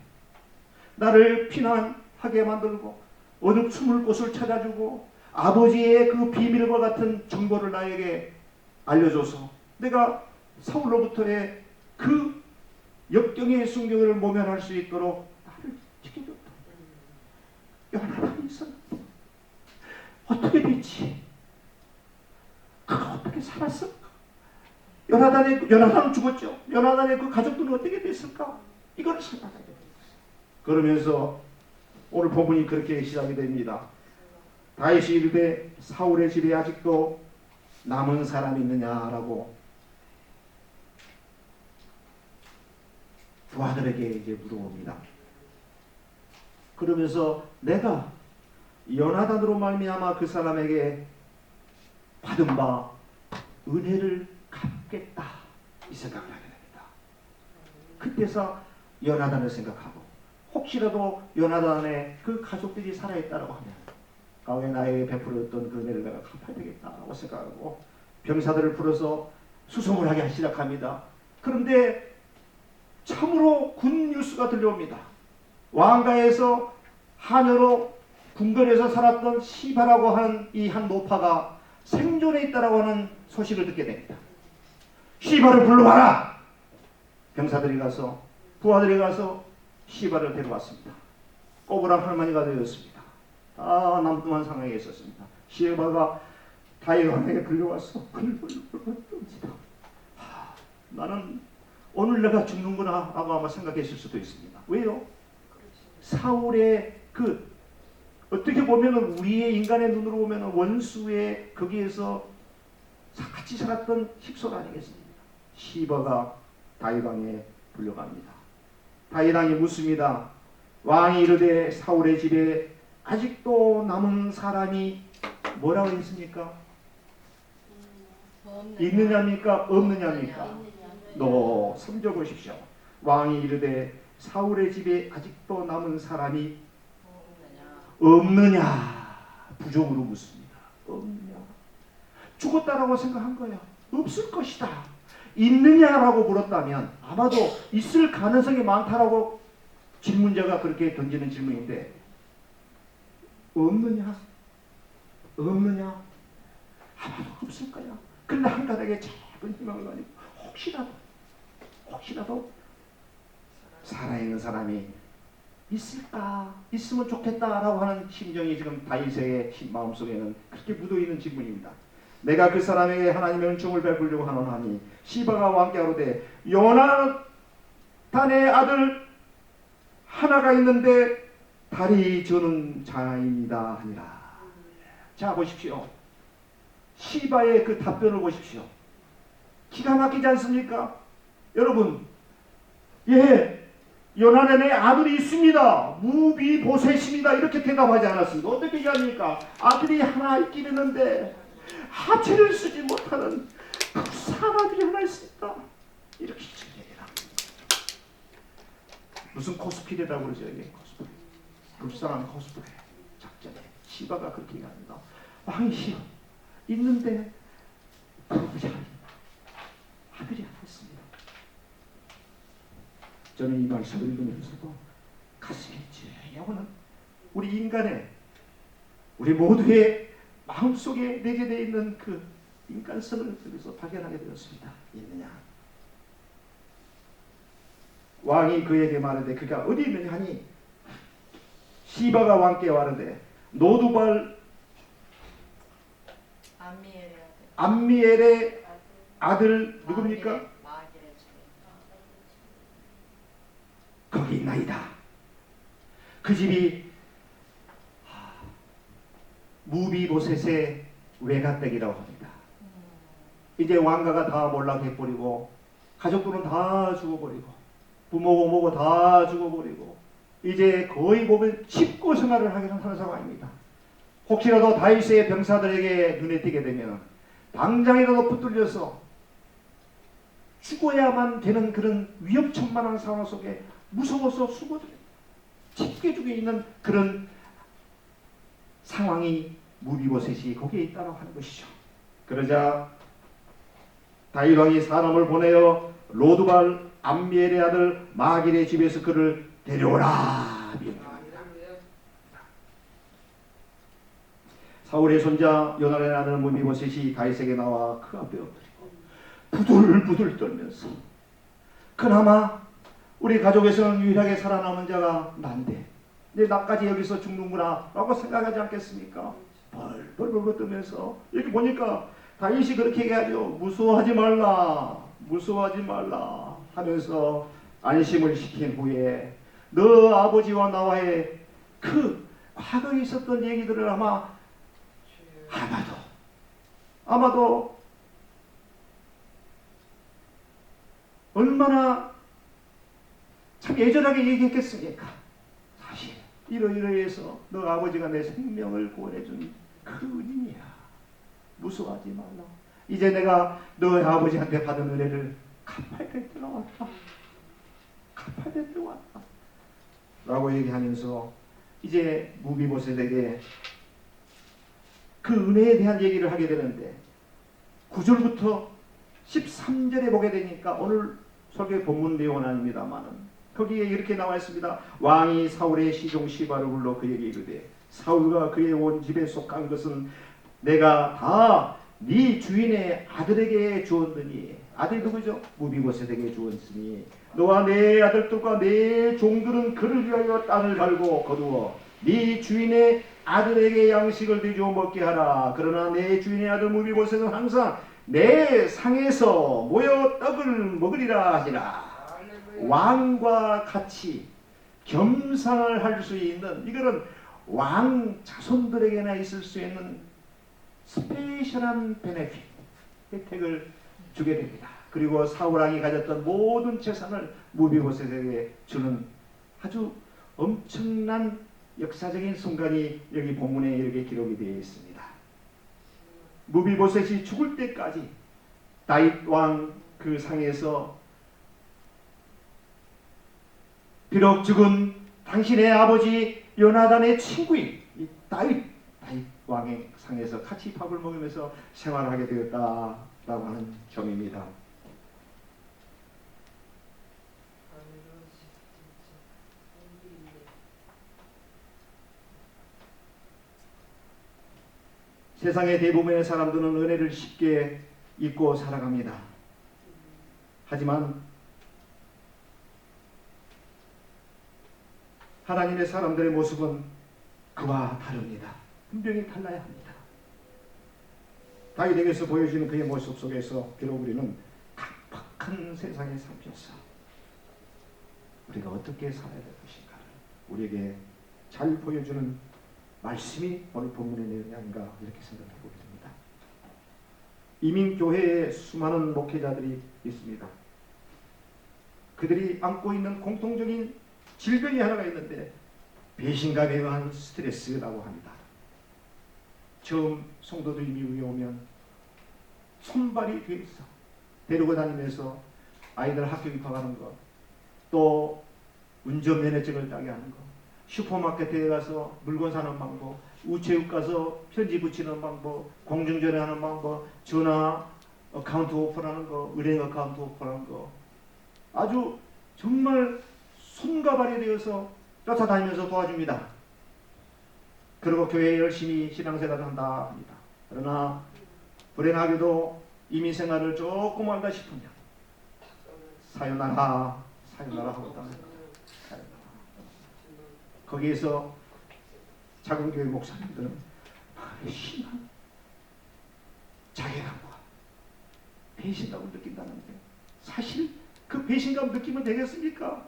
나를 피난하게 만들고 어둠 숨을 곳을 찾아주고 아버지의 그 비밀과 같은 정보를 나에게 알려줘서 내가 사울로부터의 그 역경의 순경을 모면할 수 있도록 나를 지켜줬다. 요나단이 있었는데 어떻게 됐지? 그가 어떻게 살았을까? 요나단은 죽었죠. 요나단의 그 가족들은 어떻게 됐을까? 이걸 생각하게 됩니다. 그러면서 오늘 본문이 그렇게 시작이 됩니다. 다윗이 이르되 사울의 집에 아직도 남은 사람이 있느냐라고 부하들에게 이제 물어봅니다. 그러면서 내가 요나단으로 말미암아 그 사람에게 받은 바 은혜를 갚겠다 이 생각을 하게 됩니다. 그때서 요나단을 생각하고 혹시라도 요나단의 그 가족들이 살아있다라고 하면 과거에 나에게 베풀었던 그 은혜를 내가 갚아야 되겠다라고 생각하고 병사들을 불러서 수송을 하기 시작합니다. 그런데 참으로 군 뉴스가 들려옵니다. 왕가에서 하녀로 궁궐에서 살았던 시바라고 하는 이 한 노파가 생존해 있다라고 하는 소식을 듣게 됩니다. 시바를 불러와라! 병사들이 가서 부하들이 가서 시바를 데려왔습니다. 꼬부랑 할머니가 되었습니다. 다 남뚱한 상황에 있었습니다. 시바가 다윗 왕에게 불려왔어. 나는 오늘 내가 죽는구나 라고 아마 생각했을 수도 있습니다. 왜요? 사울의 그 어떻게 보면 우리의 인간의 눈으로 보면 원수의 거기에서 같이 살았던 식솔 아니겠습니까? 시바가 다윗 왕에 불려갑니다. 다윗 왕이 묻습니다. 왕이 이르되 사울의 집에 아직도 남은 사람이 뭐라고 했습니까? 있느냐입니까? 없느냐입니까? 너 섬겨 보십시오. 왕이 이르되 사울의 집에 아직도 남은 사람이 없느냐? 부정으로 묻습니다. 없느냐? 죽었다라고 생각한 거야. 없을 것이다. 있느냐라고 물었다면 아마도 있을 가능성이 많다라고 질문자가 그렇게 던지는 질문인데 없느냐? 없느냐? 아마도 없을 거야. 그런데 한 가닥의 작은 희망을 가지고 혹시라도 살아있는 사람이 있을까? 있으면 좋겠다라고 하는 심정이 지금 다윗의 마음속에는 그렇게 묻어있는 질문입니다. 내가 그 사람에게 하나님의 은총을 베풀려고 하노니 시바가 왕께 하루되 요나단의 아들 하나가 있는데 다리 저는 자입니다 하니라. 자 보십시오. 시바의 그 답변을 보십시오. 기가 막히지 않습니까? 여러분, 예, 요나단의 아들이 있습니다. 무비보셋입니다. 이렇게 대답하지 않았습니다. 어떻게 얘기합니까? 아들이 하나 있긴 했는데 하체를 쓰지 못하는 불쌍한 아들이 하나 있습니다. 이렇게 얘기를 합니다. 무슨 코스프레라고 그러죠? 이게 코스프레. 불쌍한 코스프레 작전에 시바가 그렇게 얘기합니다. 왕이시여 있는데 부르지 않습니다. 아들이 하나 있습니다. 저는 이 말씀을 읽으면서도 가슴이 찌하고는 우리 인간의 우리 모두의 마음속에 내재되어 있는 그 인간성을 여기서 발견하게 되었습니다. 있느냐? 왕이 그에게 말하되 그가 어디 있느냐 하니 시바가 왕께 말하되 노두발 암미엘의 아들 누굽니까? 거기 있나이다. 그 집이 무비보셋의 외가댁이라고 합니다. 이제 왕가가 다 몰락해버리고 가족들은 다 죽어버리고 부모고 뭐고 다 죽어버리고 이제 거의 보면 집고 생활을 하는 상황입니다. 혹시라도 다윗의 병사들에게 눈에 띄게 되면 당장이라도 붙들려서 죽어야만 되는 그런 위협천만한 상황 속에 무서워서 숨어들입니다. 집게죽에 있는 그런 상황이 무비보셋이 거기에 있다고 하는 것이죠. 그러자 다윗 왕이 사람을 보내어 로두발 암미엘의 아들 마길의 집에서 그를 데려오라. 사울의 손자 요나단의 아들 무비보셋이 다윗에게 나와 그 앞에 엎드리고 부들부들 떨면서 그나마 우리 가족에서는 유일하게 살아남은 자가 난데 근데 나까지 여기서 죽는구나 라고 생각하지 않겠습니까? 벌벌벌 떨면서 이렇게 보니까 다윗이 그렇게 얘기하죠. 무서워하지 말라 무서워하지 말라 하면서 안심을 시킨 후에 너 아버지와 나와의 그 과거에 있었던 얘기들을 아마도 얼마나 참 애절하게 얘기했겠습니까? 사실 이러이러해서 너 아버지가 내 생명을 구원해준 그 은인이야. 무서워하지 말라. 이제 내가 너 아버지한테 받은 은혜를 갚아야 될 때가 왔다. 갚아야 될 때가 왔다. 라고 얘기하면서 이제 무비보셋에게 그 은혜에 대한 얘기를 하게 되는데 9절부터 13절에 보게 되니까 오늘 설교의 본문 내용은 아닙니다만은 거기에 이렇게 나와 있습니다. 왕이 사울의 시종 시바를 불러 그에게 이르되 사울과 그의 온 집에 속한 것은 내가 다 네 주인의 아들에게 주었느니 아들이 누구죠? 무비보셋에게 주었으니 너와 내 아들들과 내 종들은 그를 위하여 땅을 갈고 거두어 네 주인의 아들에게 양식을 내주어 먹게 하라. 그러나 내 주인의 아들 무비보셋은 항상 내 상에서 모여 떡을 먹으리라 하시라. 왕과 같이 겸상을 할 수 있는 이거는 왕 자손들에게나 있을 수 있는 스페셜한 베네핏 혜택을 주게 됩니다. 그리고 사울왕이 가졌던 모든 재산을 무비보셋에게 주는 아주 엄청난 역사적인 순간이 여기 본문에 이렇게 기록이 되어 있습니다. 무비보셋이 죽을 때까지 다윗 왕 그 상에서 비록 죽은 당신의 아버지 요나단의 친구인 이 다윗 왕의 상에서 같이 밥을 먹으면서 생활하게 되었다라고 하는 점입니다. 세상의 대부분의 사람들은 은혜를 쉽게 잊고 살아갑니다. 하지만 하나님의 사람들의 모습은 그와 다릅니다. 분명히 달라야 합니다. 다윗에게서 보여지는 그의 모습 속에서 비록 우리는 각박한 세상에 살면서 우리가 어떻게 살아야 될 것인가를 우리에게 잘 보여주는 말씀이 오늘 본문의 내용이 아닌가 이렇게 생각해 보게 됩니다. 이민교회에 수많은 목회자들이 있습니다. 그들이 안고 있는 공통적인 질병이 하나가 있는데 배신감에 의한 스트레스라고 합니다. 처음 성도들이 미국에 오면 손발이 돼서 데리고 다니면서 아이들 학교 입학하는 것, 또 운전면허증을 따게 하는 것, 슈퍼마켓에 가서 물건 사는 방법, 우체국 가서 편지 붙이는 방법, 공중전화하는 방법, 전화 어카운트 오픈하는 거, 은행 어카운트 오픈하는 거, 아주 정말 손과 발이 되어서 쫓아다니면서 도와줍니다. 그리고 교회에 열심히 신앙생활을 한다 합니다. 그러나 불행하게도 이민생활을 조금 한다 싶으면 사요나라 하고 떠납니다. 거기에서 작은 교회 목사님들은 심한 자괴감과 배신감을 느낀다는데 사실 그 배신감 느끼면 되겠습니까?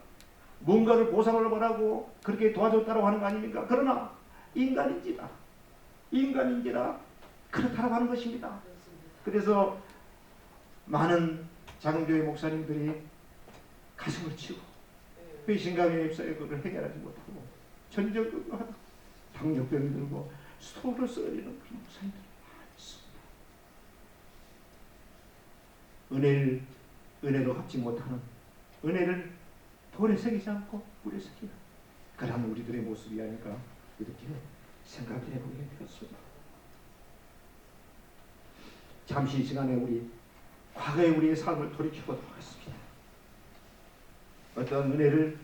뭔가를 보상을 바라고 그렇게 도와줬다고 하는 거 아닙니까? 그러나 인간인지라 그렇다고 하는 것입니다. 그래서 많은 작은교회 목사님들이 가슴을 치고 배신감에 휩싸여 그걸 해결하지 못하고 전적으로 하다 당뇨병이 들고 스토를 쓰러지는 그런 목사님들이 많이 있습니다. 은혜로 갚지 못하는 은혜를 돌에 새기지 않고 물에 새기는 그런 우리들의 모습이 아닐까 이렇게 생각을 해보게 되었습니다. 잠시 이 시간에 우리 과거의 우리의 삶을 돌이켜보도록 하겠습니다. 어떤 은혜를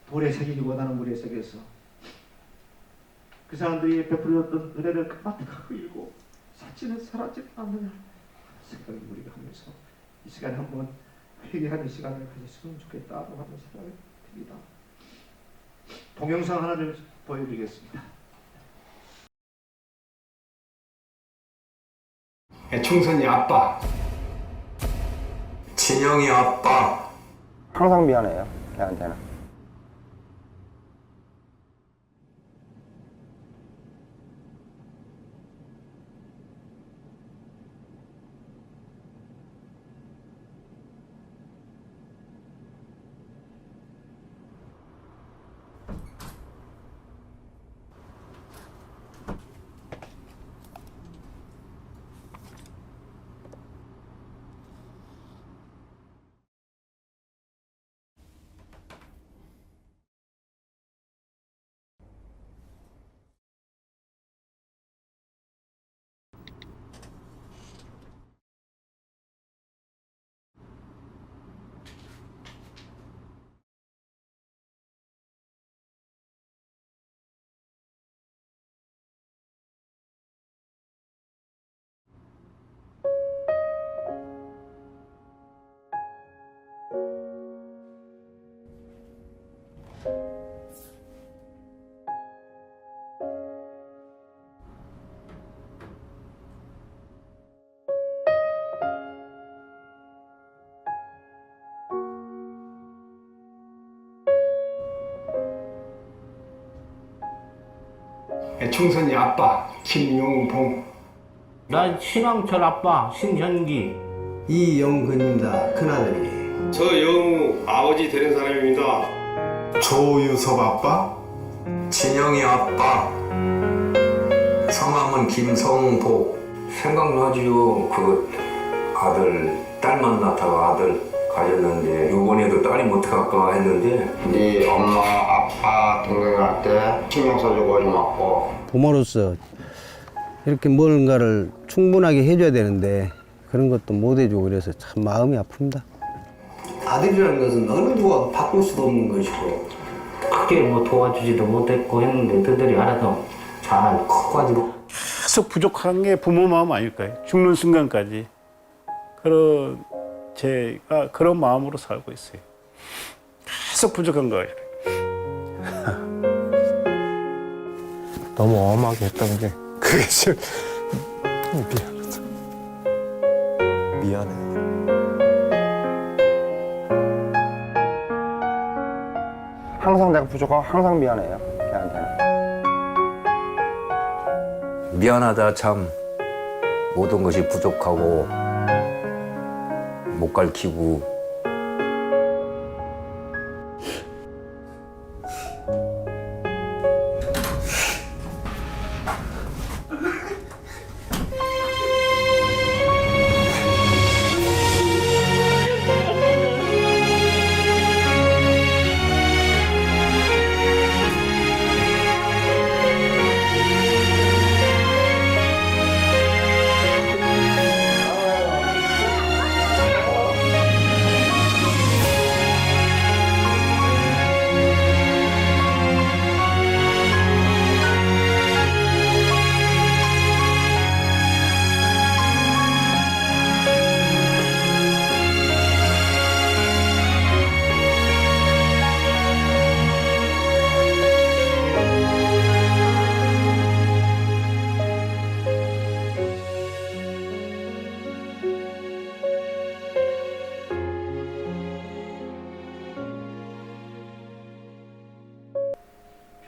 돌에 새기기보다는 물에 새겨서 그 사람들이 베풀어줬던 은혜를 까마득하게 흘리고 사치는 사라지지 않느냐 생각을 우리가 하면서 이 시간에 한번 회개하는 시간을 가졌으면 좋겠다고 하는 생각이 듭니다. 동영상 하나 좀 보여드리겠습니다. 총선이 아빠, 진영이 아빠. 항상 미안해요, 걔한테는. 총선이 아빠, 김용봉. 난 신왕철 아빠 신현기. 이영근입니다. 큰아들이. 저 영우 아버지 되는 사람입니다. 조유섭 아빠. 진영이 아빠. 성함은 김성복. 생각나지요. 그 아들, 딸만 낳다가 아들 가졌는데 요번에도 딸이 못할까 했는데 네 엄마, 아빠, 동생한테 신경 써주고 고맙고. 부모로서 이렇게 뭔가를 충분하게 해줘야 되는데 그런 것도 못 해주고 그래서 참 마음이 아픕니다. 아들이라는 것은 어느 누가 바꿀 수도 없는 것이고 크게 뭐 도와주지도 못했고 했는데 그들이 알아서 잘 커가지고. 계속 부족한 게 부모 마음 아닐까요? 죽는 순간까지. 그런 제가 그런 마음으로 살고 있어요. 계속 부족한 거예요. 너무 엄하게 했던 게 그게 좀 미안하다. 미안해요. 항상 내가 부족하고 항상 미안해요, 걔한테는. 미안하다 참. 모든 것이 부족하고 못 가르치고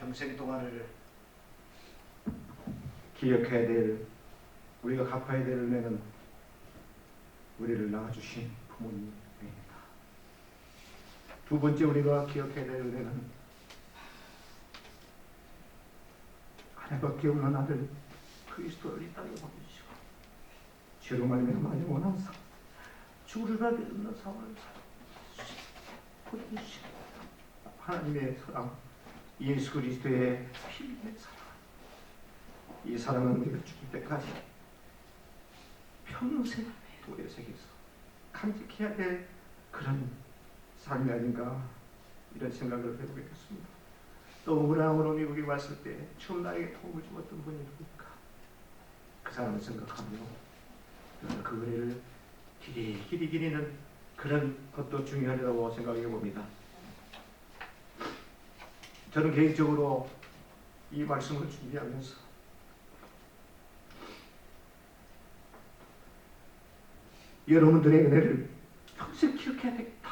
평생 동안을 기억해야 될, 우리가 갚아야 될 은혜는 우리를 낳아주신 부모님입니다. 두 번째 우리가 기억해야 될 은혜는 하나밖에 없는 아들 그리스도를 이 땅에 보내주시고 죄로 말미암아 영원한 삶, 죽을 가게 없는 삶을 보내주시고 하나님의 사랑, 예수 그리스도의 피의 사랑, 이 사랑은 우리가 죽을 때까지 평생 우리의 세계에서 간직해야 될 그런 삶이 아닌가 이런 생각을 해보게 됐습니다. 또 우랑으로 미국에 왔을 때 처음 나에게 도움을 주었던 분이 누굴까? 그 사람을 생각하며 저는 그 은혜를 길이 기리는 그런 것도 중요하다고 생각해 봅니다. 저는 개인적으로 이 말씀을 준비하면서 여러분들의 은혜를 평생 기억해야 되겠다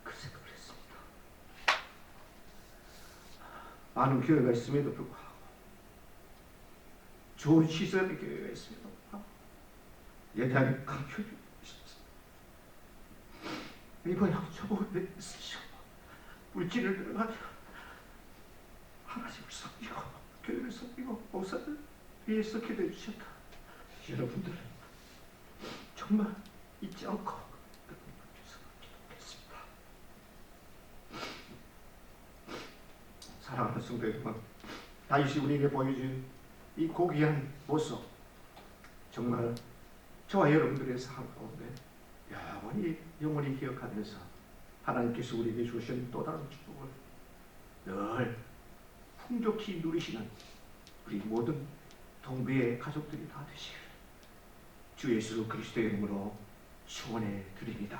그 생각을 했습니다. 많은 교회가 있음에도 불구하고 좋은 시설의 교회가 있음에도 불구하고 예배하는 강교회가 있었습니다. 이번에 저보고 쓰시고 물질을 들어가며 하나님을 섬기고 교회를 섬기고 목사를 위해서 기도해 주셨다. 여러분들은 정말 잊지 않고 그분께서 기도했습니다. 사랑하는 성도 여러분, 다윗이 우리에게 보여준 이 고귀한 모습, 정말 저와 여러분들의 삶 가운데 영원히 기억하면서 하나님께서 우리에게 주신 또 다른 축복을 늘 풍족히 누리시는 우리 모든 동부의 가족들이 다 되시기를 주 예수 그리스도의 이름으로 축원해 드립니다.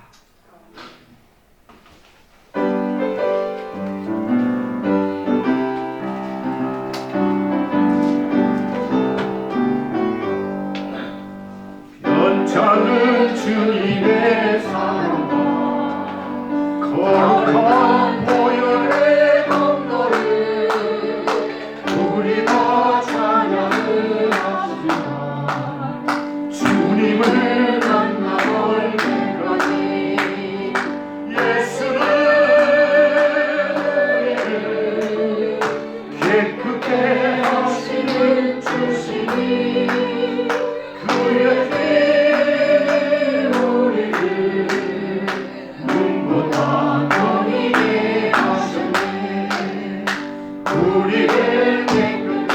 변찮은 주님의 사랑과 거룩한 보혈의 공로를 우리 다 찬양을 합시다. 주님을 만나볼 때까지 예수는 우리를 깨끗게 하시는 주시니 그의 피 우리를 눈보다 더 이게 하셨네. 우리를 깨끗게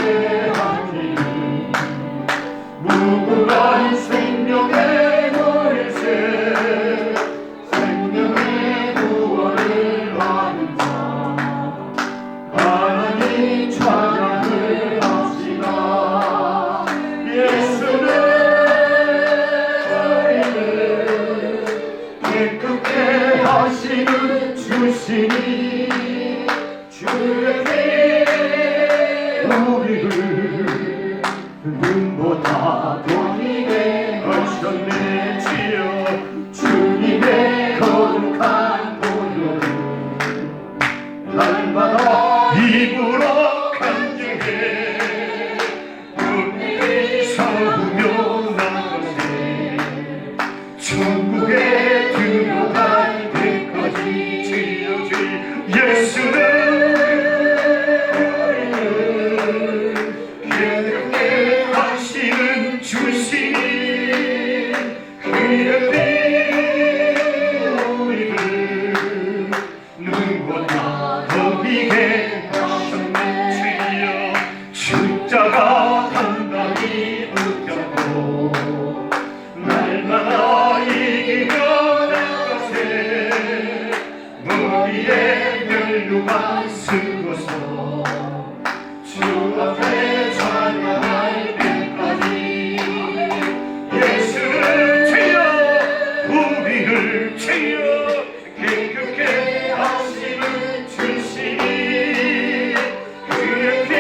하기를 무궁한 생명의 물새 생명의 구원을 받은 자 하나님 찬양을 합시다. 예수는 우리를 깨끗게 하시는 주시니 주의 피 우리를 눈보다 더 이게 하셨네. 주여 주님의 거룩한 보혈을 날마다 입으로 간증해 눈이 서우며 나가세 천국에 들어갈 때까지 주여 주여 예수는 우리를 깨끗게 하시는 주시니 그의 피 우리를 눈보다 더 비게 하셨네. 주여 십자가 단단히 붙잡고 날마다 이기며 나가세 머리에 멸류관 쓰고서 주 앞에 찬양할 때까지 예수를 주여 우리를 주여 깨끗게 하시는 주시니 그의 피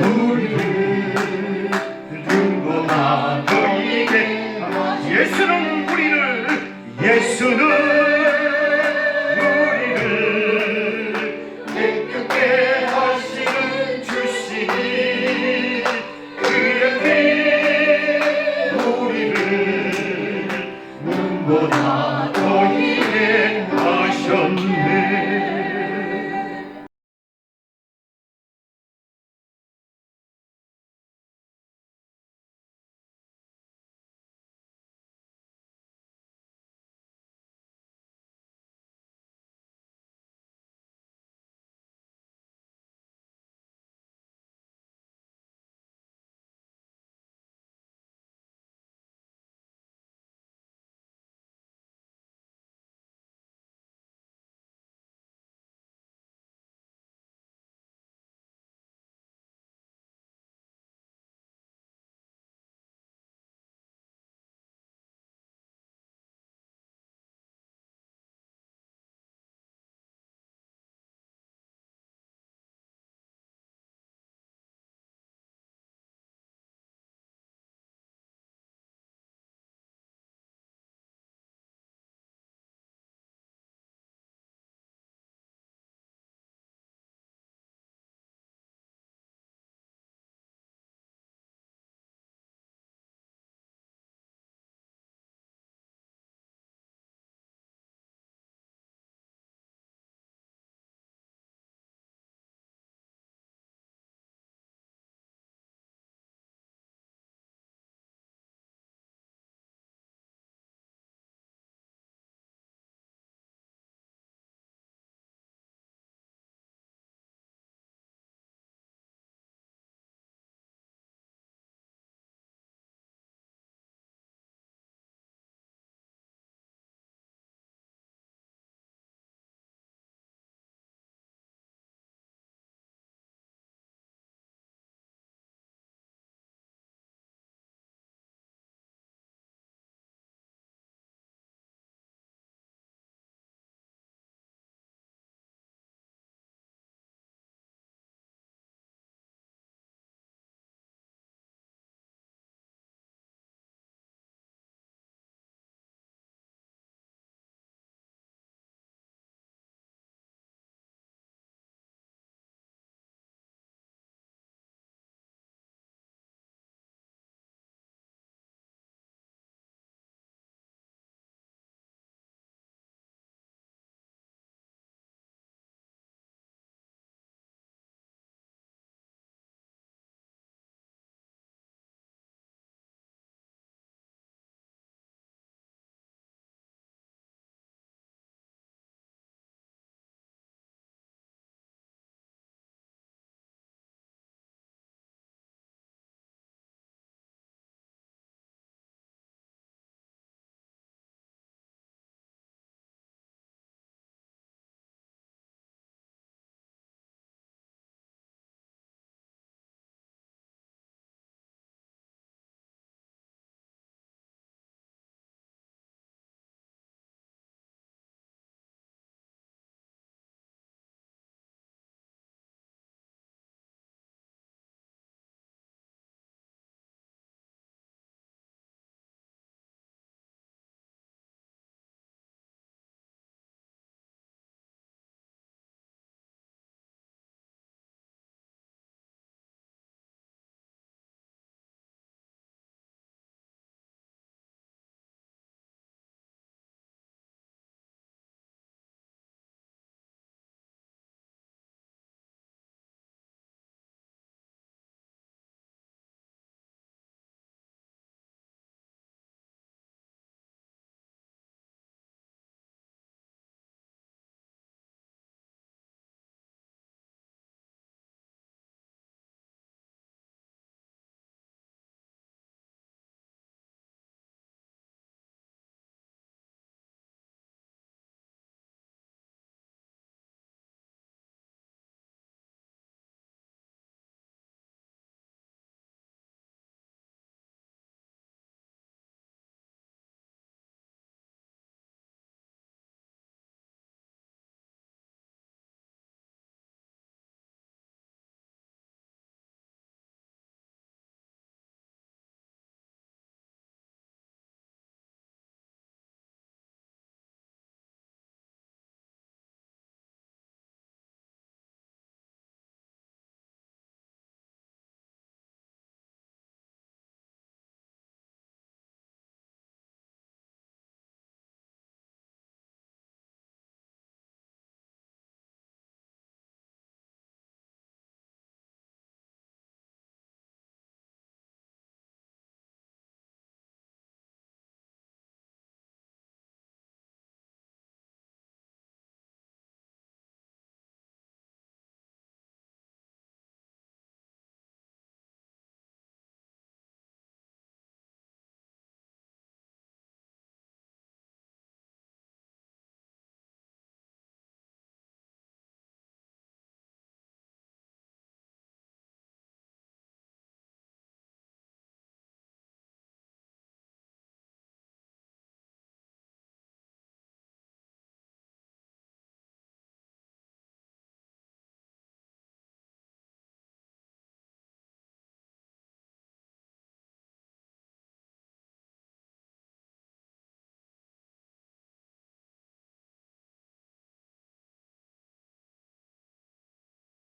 우리를 눈보다 더 이게 예수는 우리를 깨끗게 하시는 주시니 그의 피 우리를 눈보다 더 이게 하셨네.